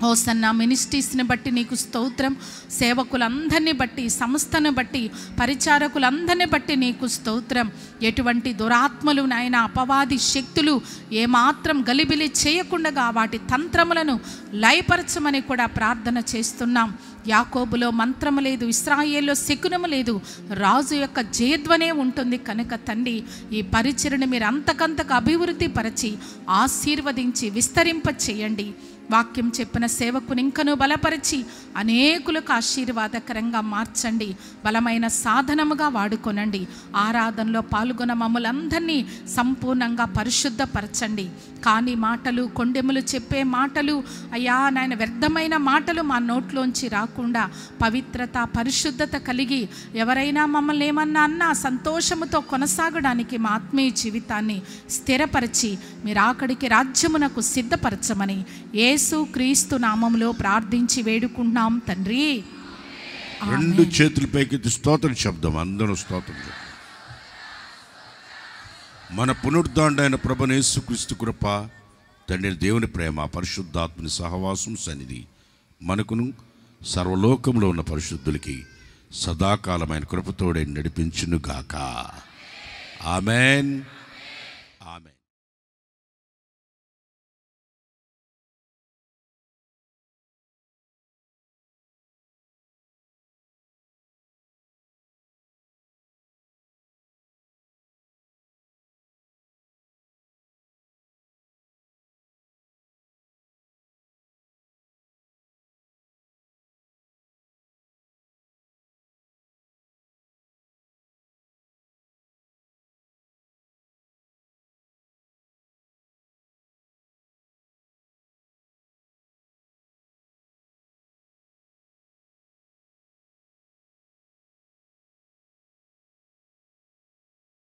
హోసన్నా మినిస్ట్రీస్ని బట్టి నీకు స్తోత్రం. సేవకులందరినీ బట్టి, సంస్థను బట్టి, పరిచారకులందరినీ బట్టి నీకు స్తోత్రం. ఎటువంటి దురాత్మలు నాయన, అపవాది శక్తులు ఏమాత్రం గలిబిలి చేయకుండా వాటి తంత్రములను లయపరచమని కూడా ప్రార్థన చేస్తున్నాం. యాకోబులో మంత్రము లేదు, ఇశ్రాయేల్లో శకునము లేదు, రాజు యొక్క జయధ్వనే ఉంటుంది కనుక తండ్రి ఈ పరిచయను మీరు అంతకంతకు అభివృద్ధి పరిచి ఆశీర్వదించి విస్తరింప చేయండి. వాక్యం చెప్పిన సేవకుని ఇంకను బలపరిచి అనేకులకు ఆశీర్వాదకరంగా మార్చండి. బలమైన సాధనముగా వాడుకొనండి. ఆరాధనలో పాల్గొన్న మమ్మలందరినీ సంపూర్ణంగా పరిశుద్ధపరచండి. కాని మాటలు, కొండెములు చెప్పే మాటలు అయ్యా నాయన వ్యర్థమైన మాటలు మా నోట్లోంచి రాకుండా పవిత్రత, పరిశుద్ధత కలిగి ఎవరైనా మమ్మల్ని ఏమన్నా అన్నా సంతోషముతో కొనసాగడానికి మా ఆత్మీయ జీవితాన్ని స్థిరపరిచి మీరు ఆఖడికి రాజ్యమునకు సిద్ధపరచమని యేసు క్రీస్తు నామములో ప్రార్థించి వేడుకుంటున్నాం తండ్రి. రెండు చేతుల పైకి స్తోత్రం శబ్దం, అందరూ స్తోత్రం. మన పునరుద్ధాండైన ప్రభువైన యేసుక్రీస్తు కృప, తండ్రి దేవుని ప్రేమ, పరిశుద్ధాత్మని సహవాసం, సన్నిధి మనకును సర్వలోకంలో ఉన్న పరిశుద్ధులకి సదాకాలమైన కృపతోడే నడిపించును గాక. ఆమెన్. ఆమెన్.